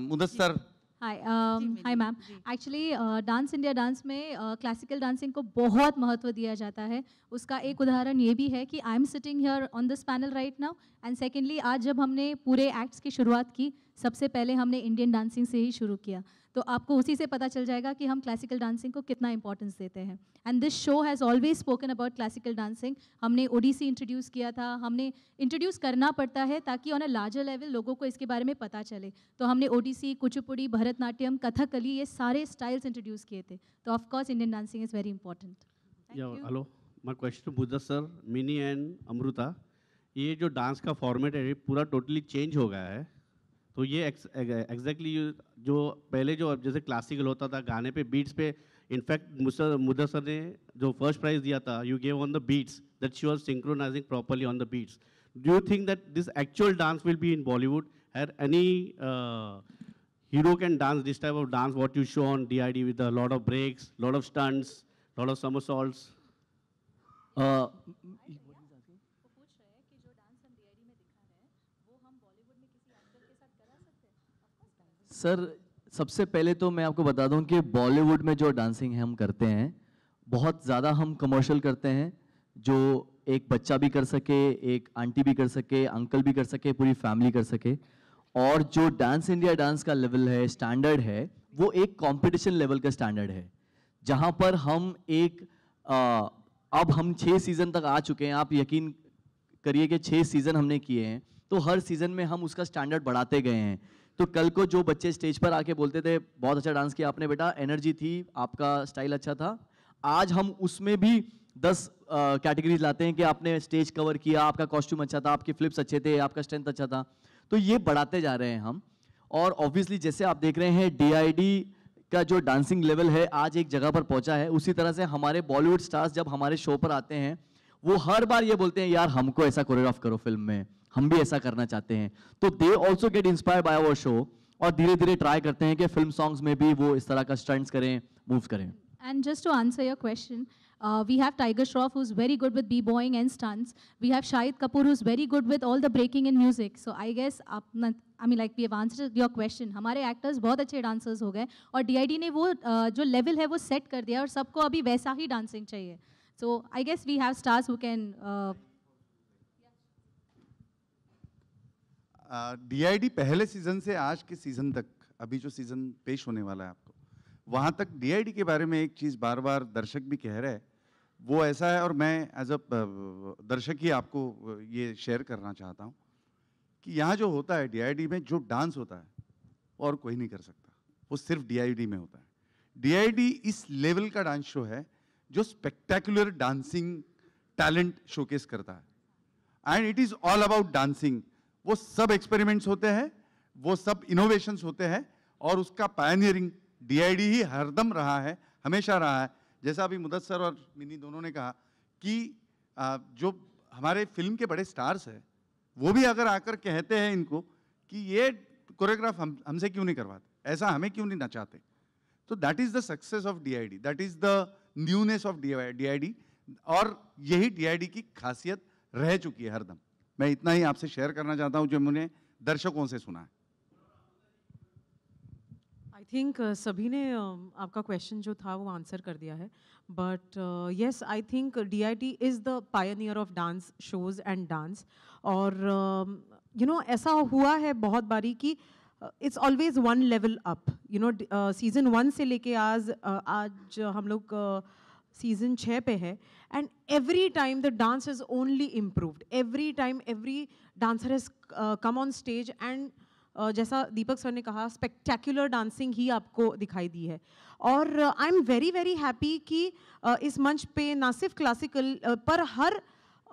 Mudassar. Hi ma'am, actually dance India dance में क्लासिकल डांसिंग को बहुत महत्व दिया जाता है। उसका एक उदाहरण ये भी है कि I am sitting here on this panel right now, and secondly आज जब हमने पूरे एक्ट्स की शुरुआत की, सबसे पहले हमने इंडियन डांसिंग से ही शुरू किया। तो आपको उसी से पता चल जाएगा कि हम क्लासिकल डांसिंग को कितना इंपॉर्टेंस देते हैं। And this show has always spoken about classical dancing. हमने ओडिसी इंट्रोड्यूस किया था, हमने इंट्रोड्यूस करना पड़ता है ताकि ऑन अ लार्जर लेवल लोगों को इसके बारे में पता चले। तो हमने ओडिसी, कुचिपुड़ी, भरतनाट्यम, कथकली, ये सारे स्टाइल्स इंट्रोड्यूस किए थे। तो of course Indian dancing is very important. Hello, my question to Mudassar, Mini and Amrita, ये जो डांस का फॉर्मेट है पूरा टोटली चेंज हो गया है। तो ये एग्जैक्टली जो पहले जो जैसे क्लासिकल होता था गाने पे बीट्स पे, इनफैक्ट मुदस्सर ने जो फर्स्ट प्राइज दिया था, you gave on the beats that she was synchronising properly on the beats. Do you think that this actual dance will be in Bollywood? Had any hero can dance this type of dance what you show on DID with a lot of breaks, lot of stunts, lot of somersaults? Sir, सबसे पहले तो मैं आपको बता दूं कि बॉलीवुड में जो डांसिंग है हम करते हैं, बहुत ज़्यादा हम कमर्शियल करते हैं, जो एक बच्चा भी कर सके, एक आंटी भी कर सके, अंकल भी कर सके, पूरी फैमिली कर सके। और जो डांस इंडिया डांस का लेवल है, स्टैंडर्ड है, वो एक कंपटीशन लेवल का स्टैंडर्ड है, जहाँ पर हम अब हम 6 सीज़न तक आ चुके हैं। आप यकीन करिए कि 6 सीज़न हमने किए हैं, तो हर सीज़न में हम उसका स्टैंडर्ड बढ़ाते गए हैं। तो कल को जो बच्चे स्टेज पर आके बोलते थे बहुत अच्छा डांस किया आपने बेटा, एनर्जी थी, आपका स्टाइल अच्छा था, आज हम उसमें भी 10 कैटेगरीज लाते हैं कि आपने स्टेज कवर किया, आपका कॉस्ट्यूम अच्छा था, आपके फ्लिप्स अच्छे थे, आपका स्ट्रेंथ अच्छा था। तो ये बढ़ाते जा रहे हैं हम। और ऑब्वियसली जैसे आप देख रहे हैं DID का जो डांसिंग लेवल है आज एक जगह पर पहुंचा है, उसी तरह से हमारे बॉलीवुड स्टार्स जब हमारे शो पर आते हैं, वो हर बार ये बोलते हैं यार हमको ऐसा कोरियोग्राफ करो फिल्म में, हम भी ऐसा करना चाहते हैं। तो they also get inspired by our show, और धीरे धीरे ट्राई करते हैं कि फिल्म सॉन्ग्स में भी वो इस तरह का स्टंट्स करें, मूव्स करें। And just to answer your question, We have Tiger Shroff, who's very good with b-boying and stunts. We have Shahid Kapoor, who's very good with all the breaking in music. So I guess, like we have answered your question. हमारे actors बहुत अच्छे dancers हो गए और DID ने वो जो level है वो set कर दिया और सबको अभी वैसा ही dancing चाहिए. So I guess we have stars who can. DID पहले सीजन से आज के सीजन तक, अभी जो सीजन पेश होने वाला है आपको, वहाँ तक DID के बारे में एक चीज़ बार बार दर्शक भी कह रहे हैं, वो ऐसा है, और मैं एज अ दर्शक ही आपको ये शेयर करना चाहता हूँ कि यहाँ जो होता है DID में, जो डांस होता है और कोई नहीं कर सकता, वो सिर्फ DID में होता है। DID इस लेवल का डांस शो है जो स्पेक्टेकुलर डांसिंग टैलेंट शोकेस करता है, and it is all about dancing. वो सब एक्सपेरिमेंट्स होते हैं, वो सब इनोवेशंस होते हैं, और उसका पायनियरिंग DID ही हरदम रहा है, हमेशा रहा है। जैसा अभी मुदस्सर और मिनी दोनों ने कहा कि जो हमारे फिल्म के बड़े स्टार्स हैं, वो भी अगर आकर कहते हैं इनको कि ये कोरियोग्राफ हमसे क्यों नहीं करवाते, ऐसा हमें क्यों नहीं नचाते, तो that is the success of DID, that is the newness of DID, और यही DID की खासियत रह चुकी है हरदम। मैं इतना ही आपसे शेयर करना चाहता हूँ जो मैंने दर्शकों से सुना है। आई थिंक सभी ने आपका क्वेश्चन जो था वो आंसर कर दिया है, but yes, I think DID is the Pioneer of dance shows and dance. और यू नो ऐसा हुआ है बहुत बारी कि it's always one level up, you know season 1 से लेके आज हम लोग सीजन 6 पे है, and every time the dance is only improved, every time every dancer has come on stage, and जैसा दीपक सर ने कहा, स्पेक्टेकुलर डांसिंग ही आपको दिखाई दी है। और I am very very happy कि इस मंच पे ना सिर्फ क्लासिकल पर हर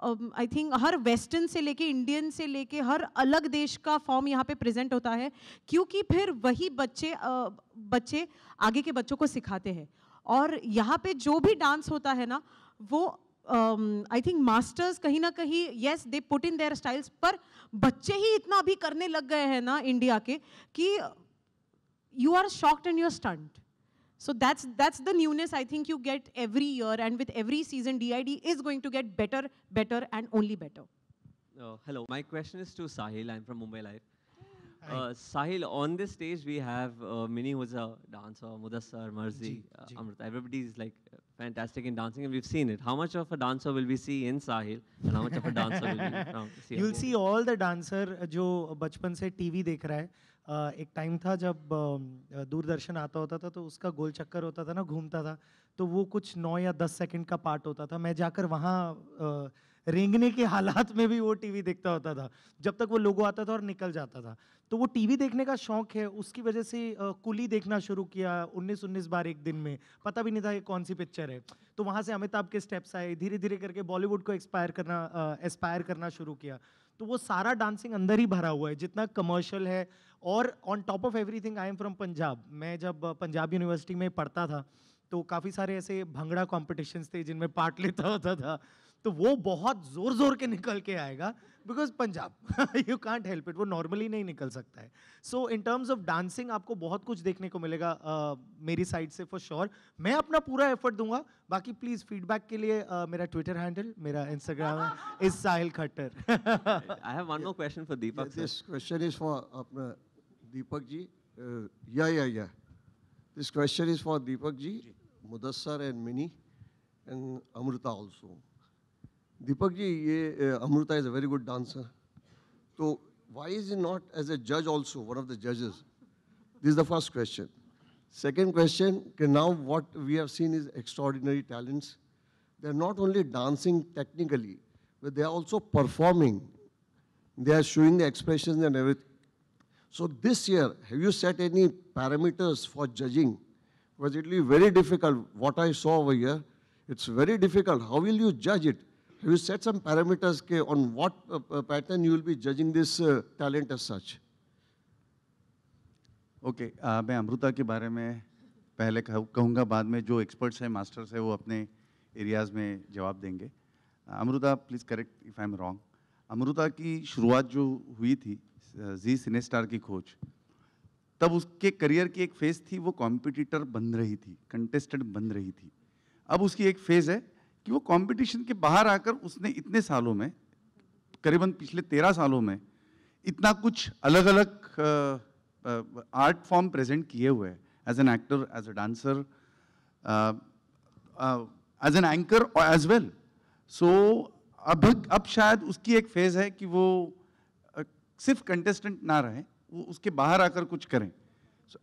आई थिंक हर वेस्टर्न से लेके इंडियन से लेके हर अलग देश का फॉर्म यहाँ पे प्रेजेंट होता है, क्योंकि फिर वही बच्चे आगे के बच्चों को सिखाते हैं। और यहाँ पे जो भी डांस होता है ना, वो आई थिंक मास्टर्स कहीं ना कहीं yes they put in their styles, पर बच्चे ही इतना अभी करने लग गए हैं ना इंडिया के कि you are shocked and you are stunned. So that's the newness I think you get every year, and with every season DID is going to get better and only better. Hello, my question is to Sahil. I'm from Mumbai Live. Sahil, on this stage we have Mini, who's a dancer, Mudassar, Marzi, Amrita. Everybody is like fantastic in dancing, and we've seen it. How much of a dancer will we see in Sahil, and how much of a dancer will we see? You'll see all the dancer जो बचपन से TV देख रहा है। एक time था जब दूरदर्शन आता होता था तो उसका गोल चक्कर होता था ना, घूमता था, तो वो कुछ 9 या 10 सेकंड का पार्ट होता था। मैं जाकर वहाँ रेंगने के हालात में भी वो टीवी देखता होता था जब तक वो लोगो आता था और निकल जाता था। तो वो टीवी देखने का शौक है, उसकी वजह से कुली देखना शुरू किया 19 बार एक दिन में, पता भी नहीं था ये कौन सी पिक्चर है। तो वहाँ से अमिताभ के स्टेप्स आए, धीरे धीरे करके बॉलीवुड को एस्पायर करना शुरू किया। तो वो सारा डांसिंग अंदर ही भरा हुआ है जितना कमर्शियल है। और on top of everything, I am from Punjab. मैं जब पंजाब यूनिवर्सिटी में पढ़ता था तो काफ़ी सारे ऐसे भंगड़ा कॉम्पिटिशन्स थे जिनमें पार्ट लेता होता था, तो वो बहुत जोर जोर के निकल के आएगा, because Punjab you can't help it, वो नॉर्मली नहीं निकल सकता है। सो इन टर्म्स ऑफ डांसिंग आपको बहुत कुछ देखने को मिलेगा मेरी साइड से फॉर श्योर। मैं अपना पूरा एफर्ट दूंगा, बाकी प्लीज फीडबैक के लिए मेरा ट्विटर हैंडल, मेरा इंस्टाग्राम है is Sahil Khattar. I have one more question for Deepak. This question is for Deepak ji. Yeah. This question is for Deepak ji, Mudassar and Mini, and Amrita also. Deepak ji, Amrita is a very good dancer. So why is he not as a judge also, one of the judges? This is the first question. Second question, now what we have seen is extraordinary talents. They are not only dancing technically, but they are also performing. They are showing the expressions and everything. So this year, have you set any parameters for judging? Because it will be very difficult. What I saw over here, it's very difficult. How will you judge it? Have you set some parameters on what pattern you will be judging this talent as such? Okay, मैं अमृता के बारे में पहले कहूँगा, बाद में जो experts हैं, मास्टर्स हैं, वो अपने एरियाज़ में जवाब देंगे। Amrita, please correct if I am wrong. Amrita की शुरुआत जो हुई थी जी सिने स्टार की खोज, तब उसके करियर की एक फेज़ थी, वो कॉम्पिटिटर बन रही थी, कंटेस्टेंट बन रही थी। अब उसकी एक फेज़ है कि वो कंपटीशन के बाहर आकर उसने इतने सालों में, करीबन पिछले 13 सालों में, इतना कुछ अलग अलग आर्ट फॉर्म प्रेजेंट किए हुए हैं, as an actor, as a dancer, as an anchor as well. So अब शायद उसकी एक फेज है कि वो सिर्फ कंटेस्टेंट ना रहे, वो उसके बाहर आकर कुछ करें.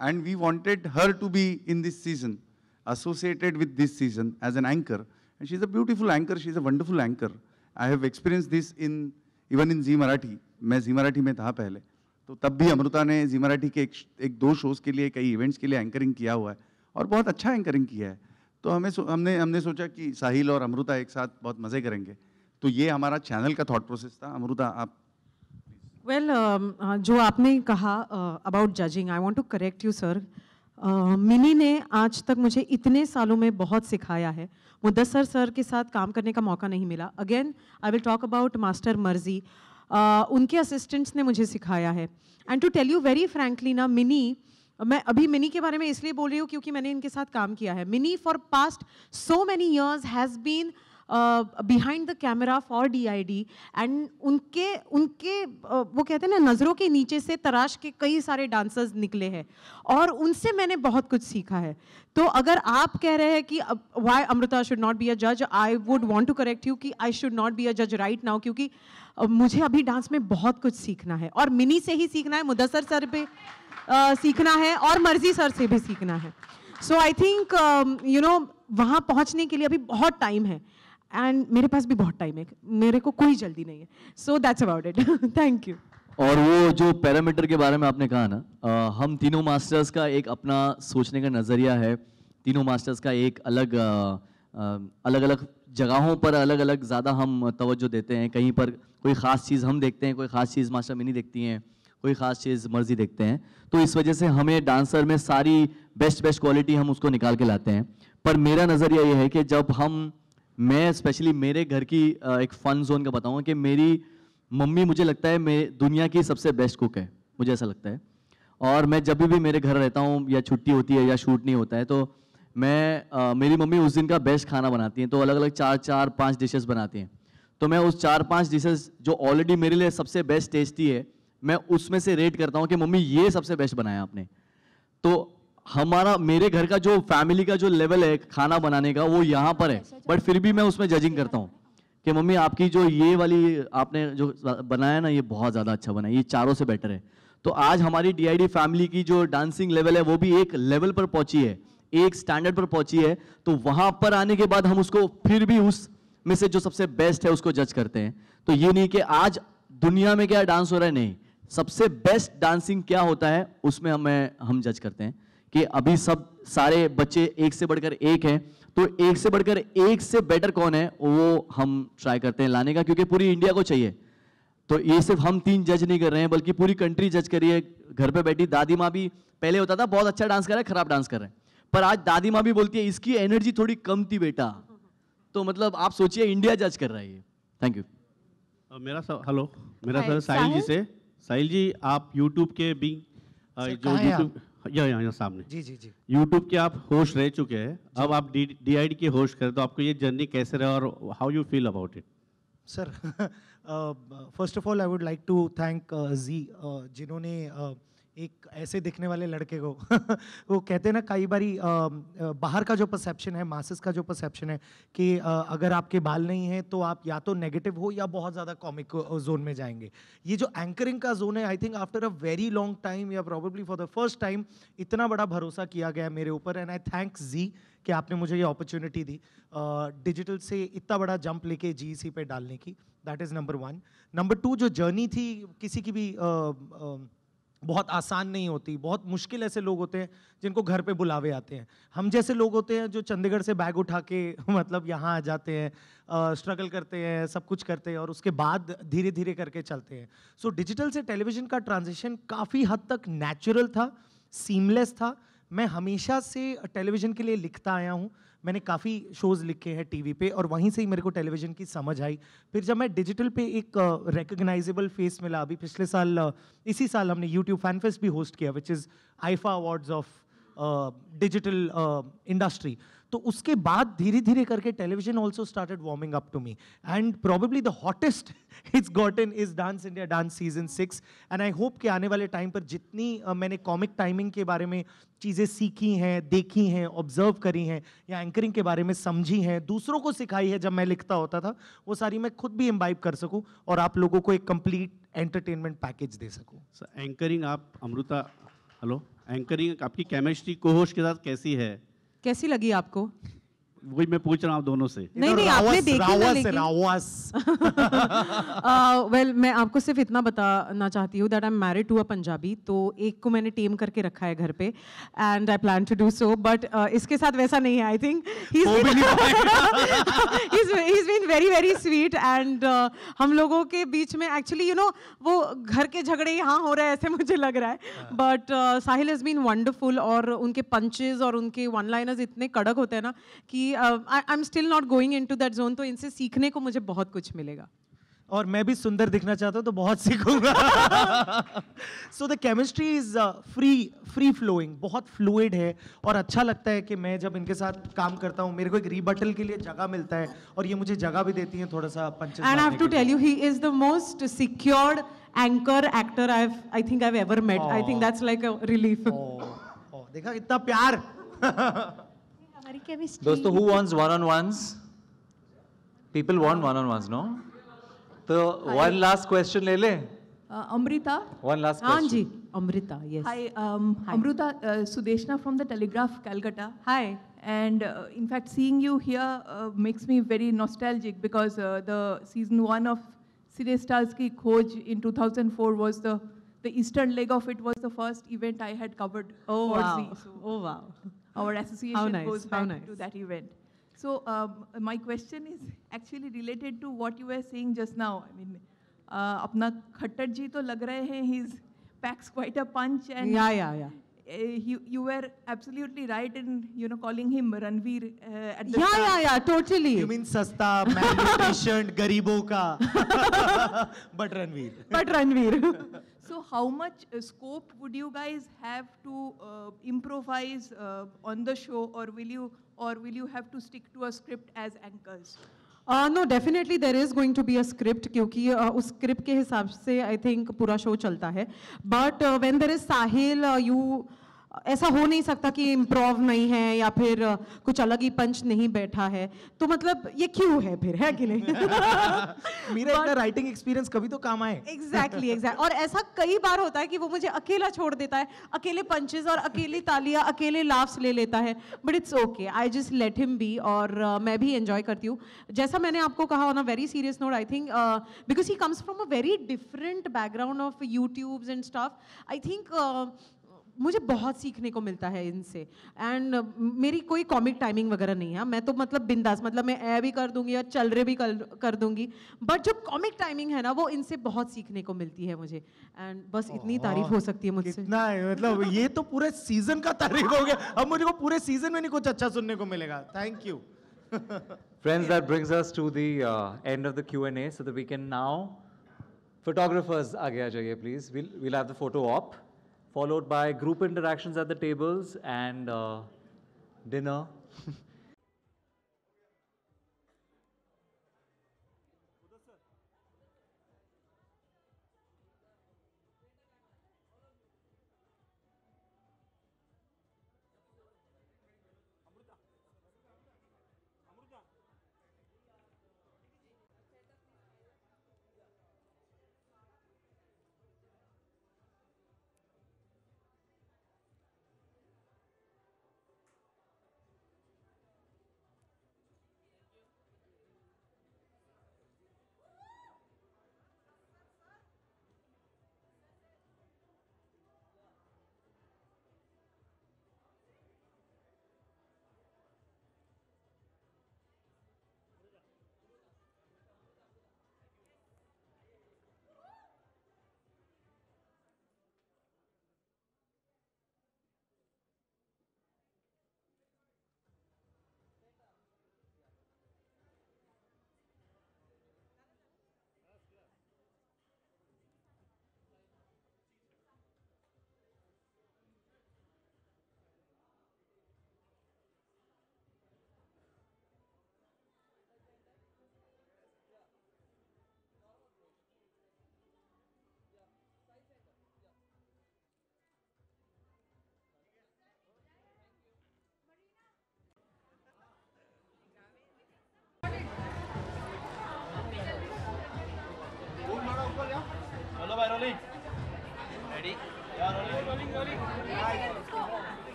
And we wanted her to be in this season, associated with this season as an anchor, and she's a beautiful anchor, she's a wonderful anchor. I have experienced this even in Zee Marathi. मैं Zee Marathi में था पहले, तो तब भी अमृता ने Zee Marathi के एक दो शोज़ के लिए, कई इवेंट्स के लिए एंकरिंग किया हुआ है और बहुत अच्छा एंकरिंग किया है. तो हमने सोचा कि साहिल और अमृता एक साथ बहुत मज़े करेंगे, तो ये हमारा चैनल का थॉट प्रोसेस था. अमृता आप. वेल, जो आपने कहा about judging, I want to correct you sir. Mini ने आज तक मुझे इतने सालों में बहुत सिखाया है. मुदस्सर सर के साथ काम करने का मौका नहीं मिला. Again I will talk about master Marzi. उनके असिस्टेंट्स ने मुझे सिखाया है. And to tell you very frankly ना, मिनी, मैं अभी मिनी के बारे में इसलिए बोल रही हूँ क्योंकि मैंने इनके साथ काम किया है. Mini for past so many years has been behind the camera for DID, and उनके वो कहते हैं ना, नज़रों के नीचे से तराश के कई सारे डांसर्स निकले हैं और उनसे मैंने बहुत कुछ सीखा है. तो अगर आप कह रहे हैं कि why Amrita should not be a जज, I would want to correct you कि I should not be a जज राइट नाउ, क्योंकि मुझे अभी डांस में बहुत कुछ सीखना है और मिनी से ही सीखना है, मुदस्सर सर पे सीखना है और मर्जी सर से भी सीखना है. So I think you know वहाँ पहुँचने के लिए अभी बहुत टाइम है एंड मेरे पास भी बहुत टाइम है, मेरे को कोई जल्दी नहीं है. So that's about it. Thank you. और वो जो पैरामीटर के बारे में आपने कहा ना, हम तीनों मास्टर्स का एक अपना सोचने का नज़रिया है. तीनों मास्टर्स का एक अलग अलग जगहों पर अलग अलग ज़्यादा हम तवज्जो देते हैं. कहीं पर कोई ख़ास चीज़ हम देखते हैं, कोई ख़ास चीज़ मास्टर मिनी देखती हैं, कोई ख़ास चीज़ मर्जी देखते हैं. तो इस वजह से हमें डांसर में सारी बेस्ट क्वालिटी हम उसको निकाल के लाते हैं. पर मेरा नज़रिया ये है कि जब मैं स्पेशली मेरे घर की एक फ़न जोन का बताऊँगा कि मेरी मम्मी मुझे लगता है दुनिया की सबसे बेस्ट कुक है, मुझे ऐसा लगता है. और मैं जब भी मेरे घर रहता हूँ या छुट्टी होती है या शूट नहीं होता है, तो मेरी मम्मी उस दिन का बेस्ट खाना बनाती हैं. तो अलग अलग 4-5 डिशेस बनाती हैं. तो मैं उस 4-5 डिशेस जो ऑलरेडी मेरे लिए सबसे बेस्ट टेस्टी है, मैं उसमें से रेट करता हूँ कि मम्मी ये सबसे बेस्ट बनाया आपने. तो मेरे घर का जो फैमिली का जो लेवल है खाना बनाने का, वो यहाँ पर है, बट फिर भी मैं उसमें जजिंग करता हूँ कि मम्मी आपकी जो ये वाली आपने जो बनाया ना, ये बहुत ज़्यादा अच्छा बना है, ये चारों से बेटर है. तो आज हमारी DID फैमिली की जो डांसिंग लेवल है वो भी एक लेवल पर पहुंची है, एक स्टैंडर्ड पर पहुंची है. तो वहाँ पर आने के बाद हम उसको फिर भी उस में से जो सबसे बेस्ट है उसको जज करते हैं. तो ये नहीं कि आज दुनिया में क्या डांस हो रहा है, नहीं, सबसे बेस्ट डांसिंग क्या होता है उसमें हम जज करते हैं कि अभी सारे बच्चे एक से बढ़कर एक हैं, तो एक से बढ़कर एक से बेटर कौन है वो हम ट्राई करते हैं लाने का, क्योंकि पूरी इंडिया को चाहिए. तो ये सिर्फ हम 3 जज नहीं कर रहे हैं, बल्कि पूरी कंट्री जज कर रही है. घर पे बैठी दादी माँ भी, पहले होता था बहुत अच्छा डांस कर रहा है, खराब डांस कर रहे हैं, पर आज दादी माँ भी बोलती है इसकी एनर्जी थोड़ी कम थी बेटा. तो मतलब आप सोचिए इंडिया जज कर रहा है ये. Thank you. मेरा सर साहिल जी से. साहिल जी, आप YouTube के भी जो YouTube यहाँ सामने जी YouTube के आप होस्ट रह चुके हैं, अब आप DID के होस्ट करें, तो आपको ये जर्नी कैसे रहा और how you feel about it? Sir, first of all I would like to thank Zee, जिन्होंने एक ऐसे दिखने वाले लड़के को वो कहते हैं ना, कई बारी बाहर का जो परसेप्शन है, मासेस का जो परसेप्शन है कि अगर आपके बाल नहीं हैं तो आप या तो नेगेटिव हो या बहुत ज़्यादा कॉमिक जोन में जाएंगे. ये जो एंकरिंग का जोन है, I think after a very long time या probably for the first time इतना बड़ा भरोसा किया गया मेरे ऊपर. एंड आई थैंक्स जी कि आपने मुझे ये अपॉर्चुनिटी दी डिजिटल से इतना बड़ा जंप लेके GEC पे डालने की. That is number 1. नंबर 2, जो जर्नी थी किसी की भी बहुत आसान नहीं होती. बहुत मुश्किल ऐसे लोग होते हैं जिनको घर पे बुलावे आते हैं. हम जैसे लोग होते हैं जो चंडीगढ़ से बैग उठा के मतलब यहाँ आ जाते हैं, स्ट्रगल करते हैं, सब कुछ करते हैं और उसके बाद धीरे धीरे करके चलते हैं. सो डिजिटल से टेलीविज़न का ट्रांजिशन काफ़ी हद तक नेचुरल था, सीमलेस था. मैं हमेशा से टेलीविज़न के लिए लिखता आया हूँ. मैंने काफ़ी शोज़ लिखे हैं टीवी पे और वहीं से ही मेरे को टेलीविज़न की समझ आई. फिर जब मैं डिजिटल पे एक रिकग्नाइजेबल फेस मिला, अभी पिछले साल इसी साल हमने YouTube फैन फेस्ट भी होस्ट किया, which is IFA awards of digital industry. तो उसके बाद धीरे धीरे करके television also started warming up to me and probably the hottest it's gotten is dance India dance season 6 and I hope कि आने वाले टाइम पर जितनी मैंने कॉमिक टाइमिंग के बारे में चीज़ें सीखी हैं, देखी हैं, ऑब्जर्व करी हैं या एंकरिंग के बारे में समझी हैं, दूसरों को सिखाई है जब मैं लिखता होता था, वो सारी मैं खुद भी इम्बाइब कर सकूं और आप लोगों को एक कंप्लीट एंटरटेनमेंट पैकेज दे सकूं। एंकरिंग आप अमृता, हेलो, एंकरिंग आपकी केमिस्ट्री को होस्ट के साथ कैसी है? कैसी लगी आपको? वही मैं पूछ रहा हूँ दोनों से। नहीं आपने देखी ना, लेकिन वेल मैं आपको सिर्फ इतना बताना चाहती हूँ that I am married to a Punjabi, तो एक को मैंने टेम करके रखा है घर पे and I plan to do so, but इसके साथ वैसा नहीं है। I think he is been very very sweet and हम लोगों के बीच में एक्चुअली यू नो वो घर के झगड़े यहाँ हो रहे हैं ऐसे मुझे लग रहा है, but Sahil has been wonderful और उनके पंचेस और उनके वन लाइनर्स इतने कड़क होते हैं ना कि I am still not going into that zone, तो इनसे सीखने को मुझे बहुत कुछ मिलेगा। और मैं भी सुंदर दिखना चाहता हूँ तो बहुत सीखूंगा। So the chemistry is free flowing, बहुत फ्लूइड है और अच्छा लगता है कि मैं जब इनके साथ काम करता हूँ मेरे को एक रीबटल के लिए जगह मिलता है और ये मुझे जगह भी देती हैं थोड़ा सा punches. And I have to tell you he is the most secured anchor actor I think I have ever met. I think that's like a relief. देखा कितना प्यार। दोस्तों, who wants one-on-ones? People want one-on-ones, no? तो one last question ले ले। Amrita. One last question. हाँ जी, Amrita, yes. Hi, Amrita, Sudeshna from the Telegraph, Calcutta. Hi. And in fact, seeing you here makes me very nostalgic because the season 1 of Cine Stars Ki Khoj in 2004 was the eastern leg of it was the first event I had covered. Oh for wow! Zee. So Oh wow! our association goes back nice. to that event. So my question is actually related to what you were saying just now. I mean, अपना खट्टर जी तो लग रहे हैं, he's packs quite a punch and yeah. You were absolutely right in calling him Ranveer at the start. Yeah, totally. You mean सस्ता, malnutrition, गरीबों का, but Ranveer. So how much scope would you guys have to improvise on the show, or will you have to stick to a script as anchors? No, definitely there is going to be a script क्योंकि उस script के हिसाब से I think पूरा show चलता है. But when there is Sahil, ऐसा हो नहीं सकता कि इम्प्रोव नहीं है या फिर कुछ अलग ही पंच नहीं बैठा है, तो मतलब ये क्यों है फिर, है कि नहीं? मेरा इतना राइटिंग एक्सपीरियंस कभी तो काम आए। एग्जैक्टली और ऐसा कई बार होता है कि वो मुझे अकेला छोड़ देता है, अकेले पंचेस और अकेली तालियां, अकेले लाफ्स ले लेता है, but it's okay, I just let him B और मैं भी एंजॉय करती हूँ। जैसा मैंने आपको कहा on a very serious note, I think because he comes from a very different background of YouTubes and stuff, I think मुझे बहुत सीखने को मिलता है इनसे। एंड मेरी कोई कॉमिक टाइमिंग वगैरह नहीं है, मैं तो मतलब बिंदास, मतलब मैं ए भी कर दूंगी और चल रहे भी कर दूंगी, बट जो कॉमिक टाइमिंग है ना वो इनसे बहुत सीखने को मिलती है मुझे। एंड बस इतनी तारीफ हो सकती है मुझसे। कितना है, मतलब ये तो पूरे सीजन का तारीफ हो गया, अब मुझे को पूरे सीजन में नहीं कुछ अच्छा सुनने को मिलेगा। Thank you. Friends, that brings us to the end of the Q&A, so that we can now, photographers आगे आ जाइए please. We'll have the photo op, followed by group interactions at the tables and dinner.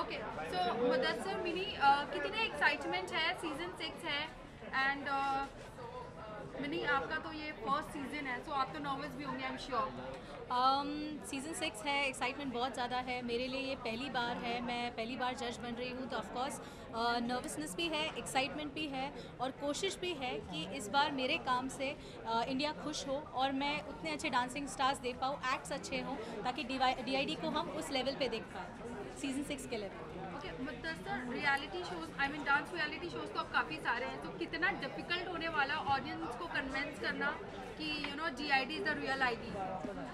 Okay, so Mudassar mini कितने excitement है, season 6 है and mini आपका तो ये first season है, सो आप तो नर्वस भी होंगे आई एम श्योर। सीज़न 6 है, एक्साइटमेंट बहुत ज़्यादा है मेरे लिए, ये पहली बार है, मैं पहली बार जज बन रही हूँ, तो ऑफकोर्स नर्वसनेस भी है, एक्साइटमेंट भी है और कोशिश भी है कि इस बार मेरे काम से इंडिया खुश हो और मैं उतने अच्छे डांसिंग स्टार्स देख पाऊँ, एक्ट्स अच्छे हों, ताकि DID को हम उस लेवल पे देख पाएँ, सीज़न 6 के level. Okay, Mudassar reality shows, I mean dance reality shows तो अब काफ़ी सारे हैं, तो कितना डिफिकल्ट होने वाला ऑडियंस को कन्विंस करना कि you know DID is the real ID?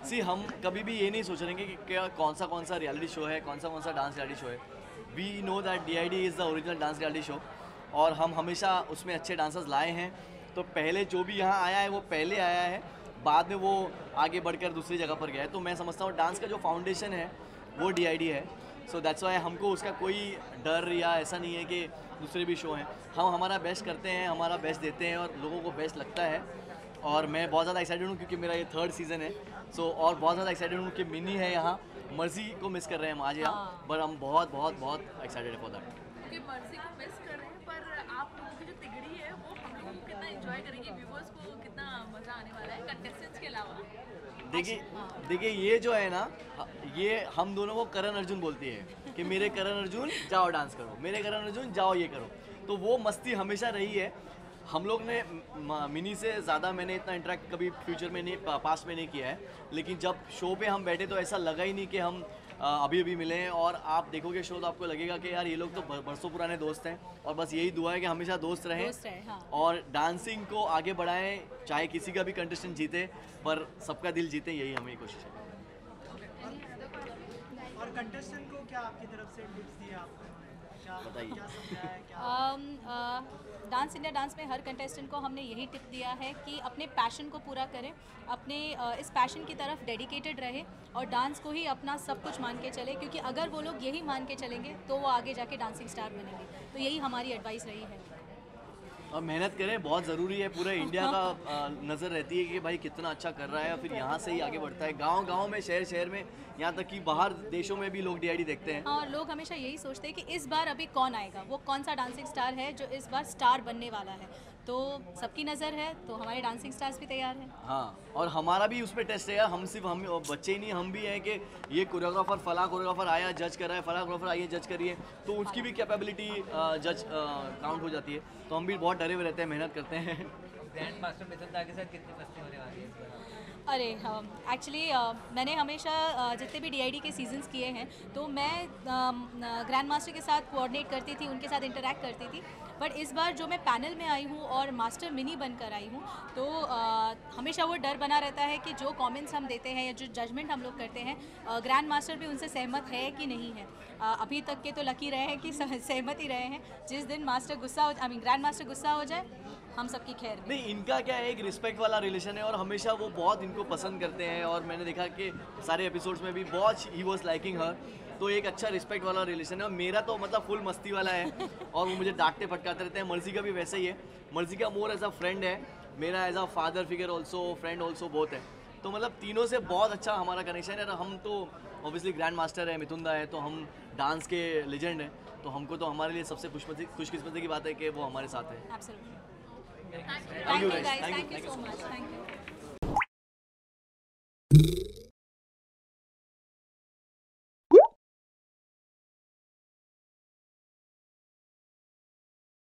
सी हम कभी भी ये नहीं सोच रहे कि क्या कौन सा रियलिटी शो है, कौन सा डांस रियलिटी शो है। We know that DID is the original dance reality show और हम हमेशा उसमें अच्छे डांसर्स लाए हैं। तो पहले जो भी यहाँ आया है वो पहले आया है, बाद में वो आगे बढ़कर दूसरी जगह पर गया है। तो मैं समझता हूँ डांस का जो फाउंडेशन है वो DID है। सो दैट्स वाई हमको उसका कोई डर या ऐसा नहीं है कि दूसरे भी शो हैं। हम हमारा बेस्ट करते हैं, हमारा बेस्ट देते हैं और लोगों को बेस्ट लगता है। और मैं बहुत ज़्यादा एक्साइटेड हूँ क्योंकि मेरा ये 3rd सीज़न है। सो और बहुत ज़्यादा एक्साइटेड हूँ कि मिनी है यहाँ, मर्जी को मिस कर रहे हैं हम आज यहाँ, बट हम बहुत बहुत बहुत एक्साइटेड है फॉर दैट। क्योंकि मर्जी को मिस कर रहे हैं, पर आप लोगों की जो तिगड़ी है वो हम लोगों को कितना एंजॉय करेंगे, व्यूवर्स को कितना मज़ा आने वाला है कंटेस्टेंट्स के अलावा। देखिए ये जो है ना, ये हम दोनों को करण अर्जुन बोलती है कि मेरे करण अर्जुन जाओ डांस करो, मेरे करण अर्जुन जाओ ये करो। तो वो मस्ती हमेशा रही है। हम लोग ने मिनी से ज़्यादा मैंने इतना इंटरेक्ट कभी फ्यूचर में नहीं, पास्ट में नहीं किया है, लेकिन जब शो पे हम बैठे तो ऐसा लगा ही नहीं कि हम अभी मिले हैं। और आप देखोगे शो तो आपको लगेगा कि यार ये लोग तो बरसों पुराने दोस्त हैं और बस यही दुआ है कि हमेशा दोस्त रहें हाँ। और डांसिंग को आगे बढ़ाएं, चाहे किसी का भी कंटेस्टेंट जीते पर सबका दिल जीते, यही हमें कोशिश है। और कंटेस्टेंट को क्या आपकी तरफ से टिप्स दिए आपने? डांस इंडिया डांस में हर कंटेस्टेंट को हमने यही टिप दिया है कि अपने पैशन को पूरा करें, अपने इस पैशन की तरफ डेडिकेटेड रहे और डांस को ही अपना सब कुछ मान के चले, क्योंकि अगर वो लोग यही मान के चलेंगे तो वो आगे जाके डांसिंग स्टार बनेंगे। तो यही हमारी एडवाइस रही है। और मेहनत करें, बहुत ज़रूरी है। पूरे इंडिया का नज़र रहती है कि भाई कितना अच्छा कर रहा है, फिर यहाँ से ही आगे बढ़ता है। गांव में, शहर में, यहाँ तक कि बाहर देशों में भी लोग DID देखते हैं। और लोग हमेशा यही सोचते हैं कि इस बार अभी कौन आएगा, वो कौन सा डांसिंग स्टार है जो इस बार स्टार बनने वाला है। तो सबकी नज़र है, तो हमारे डांसिंग स्टार्स भी तैयार हैं। हाँ, और हमारा भी उस पर टेस्ट है यार। हम बच्चे ही नहीं, हम भी हैं कि ये कोरियोग्राफर फला कोरियोग्राफर आया जज कर रहा है, फला कोरियोग्राफर आइए जज करिए, तो उसकी भी कैपेबिलिटी जज काउंट हो जाती है। तो हम भी बहुत डरे हुए रहते हैं, मेहनत करते हैं। ग्रैंड मास्टर मिथुन के साथ कितनी मस्ती होने वाली है इस बार? अरे एक्चुअली मैंने हमेशा जितने भी DID के सीजन्स किए हैं तो मैं ग्रैंड मास्टर के साथ कोऑर्डिनेट करती थी, उनके साथ इंटरेक्ट करती थी। बट इस बार जो मैं पैनल में आई हूँ और मास्टर मिनी बनकर आई हूँ, तो हमेशा वो डर बना रहता है कि जो कमेंट्स हम देते हैं या जो जजमेंट हम लोग करते हैं, ग्रैंड मास्टर भी उनसे सहमत है कि नहीं है। अभी तक के तो लकी रहे हैं कि सहमत ही रहे हैं। जिस दिन मास्टर गुस्सा हो, ग्रैंड मास्टर गुस्सा हो जाए, हम सबकी खैर नहीं। इनका क्या है, एक रिस्पेक्ट वाला रिलेशन है और हमेशा वो बहुत इनको पसंद करते हैं। और मैंने देखा कि सारे एपिसोड्स में भी बहुत ही वॉज लाइकिंग हर, तो एक अच्छा रिस्पेक्ट वाला रिलेशन है। और मेरा तो मतलब फुल मस्ती वाला है और वो मुझे डांटते फटकारते रहते हैं। मर्जी का भी वैसे ही है। मर्जी का मोर एज अ फ्रेंड है, मेरा as a father figure also, friend also, both है। तो मतलब तीनों से बहुत अच्छा हमारा कनेक्शन है। हम तो ऑब्वियसली ग्रैंड मास्टर है, मिथुन दा है, तो हम डांस के लेजेंड हैं। तो हमको तो हमारे लिए सबसे खुशकिस्मती की बात है कि वो हमारे साथ है। Thank you guys. Thank you so much. Thank you.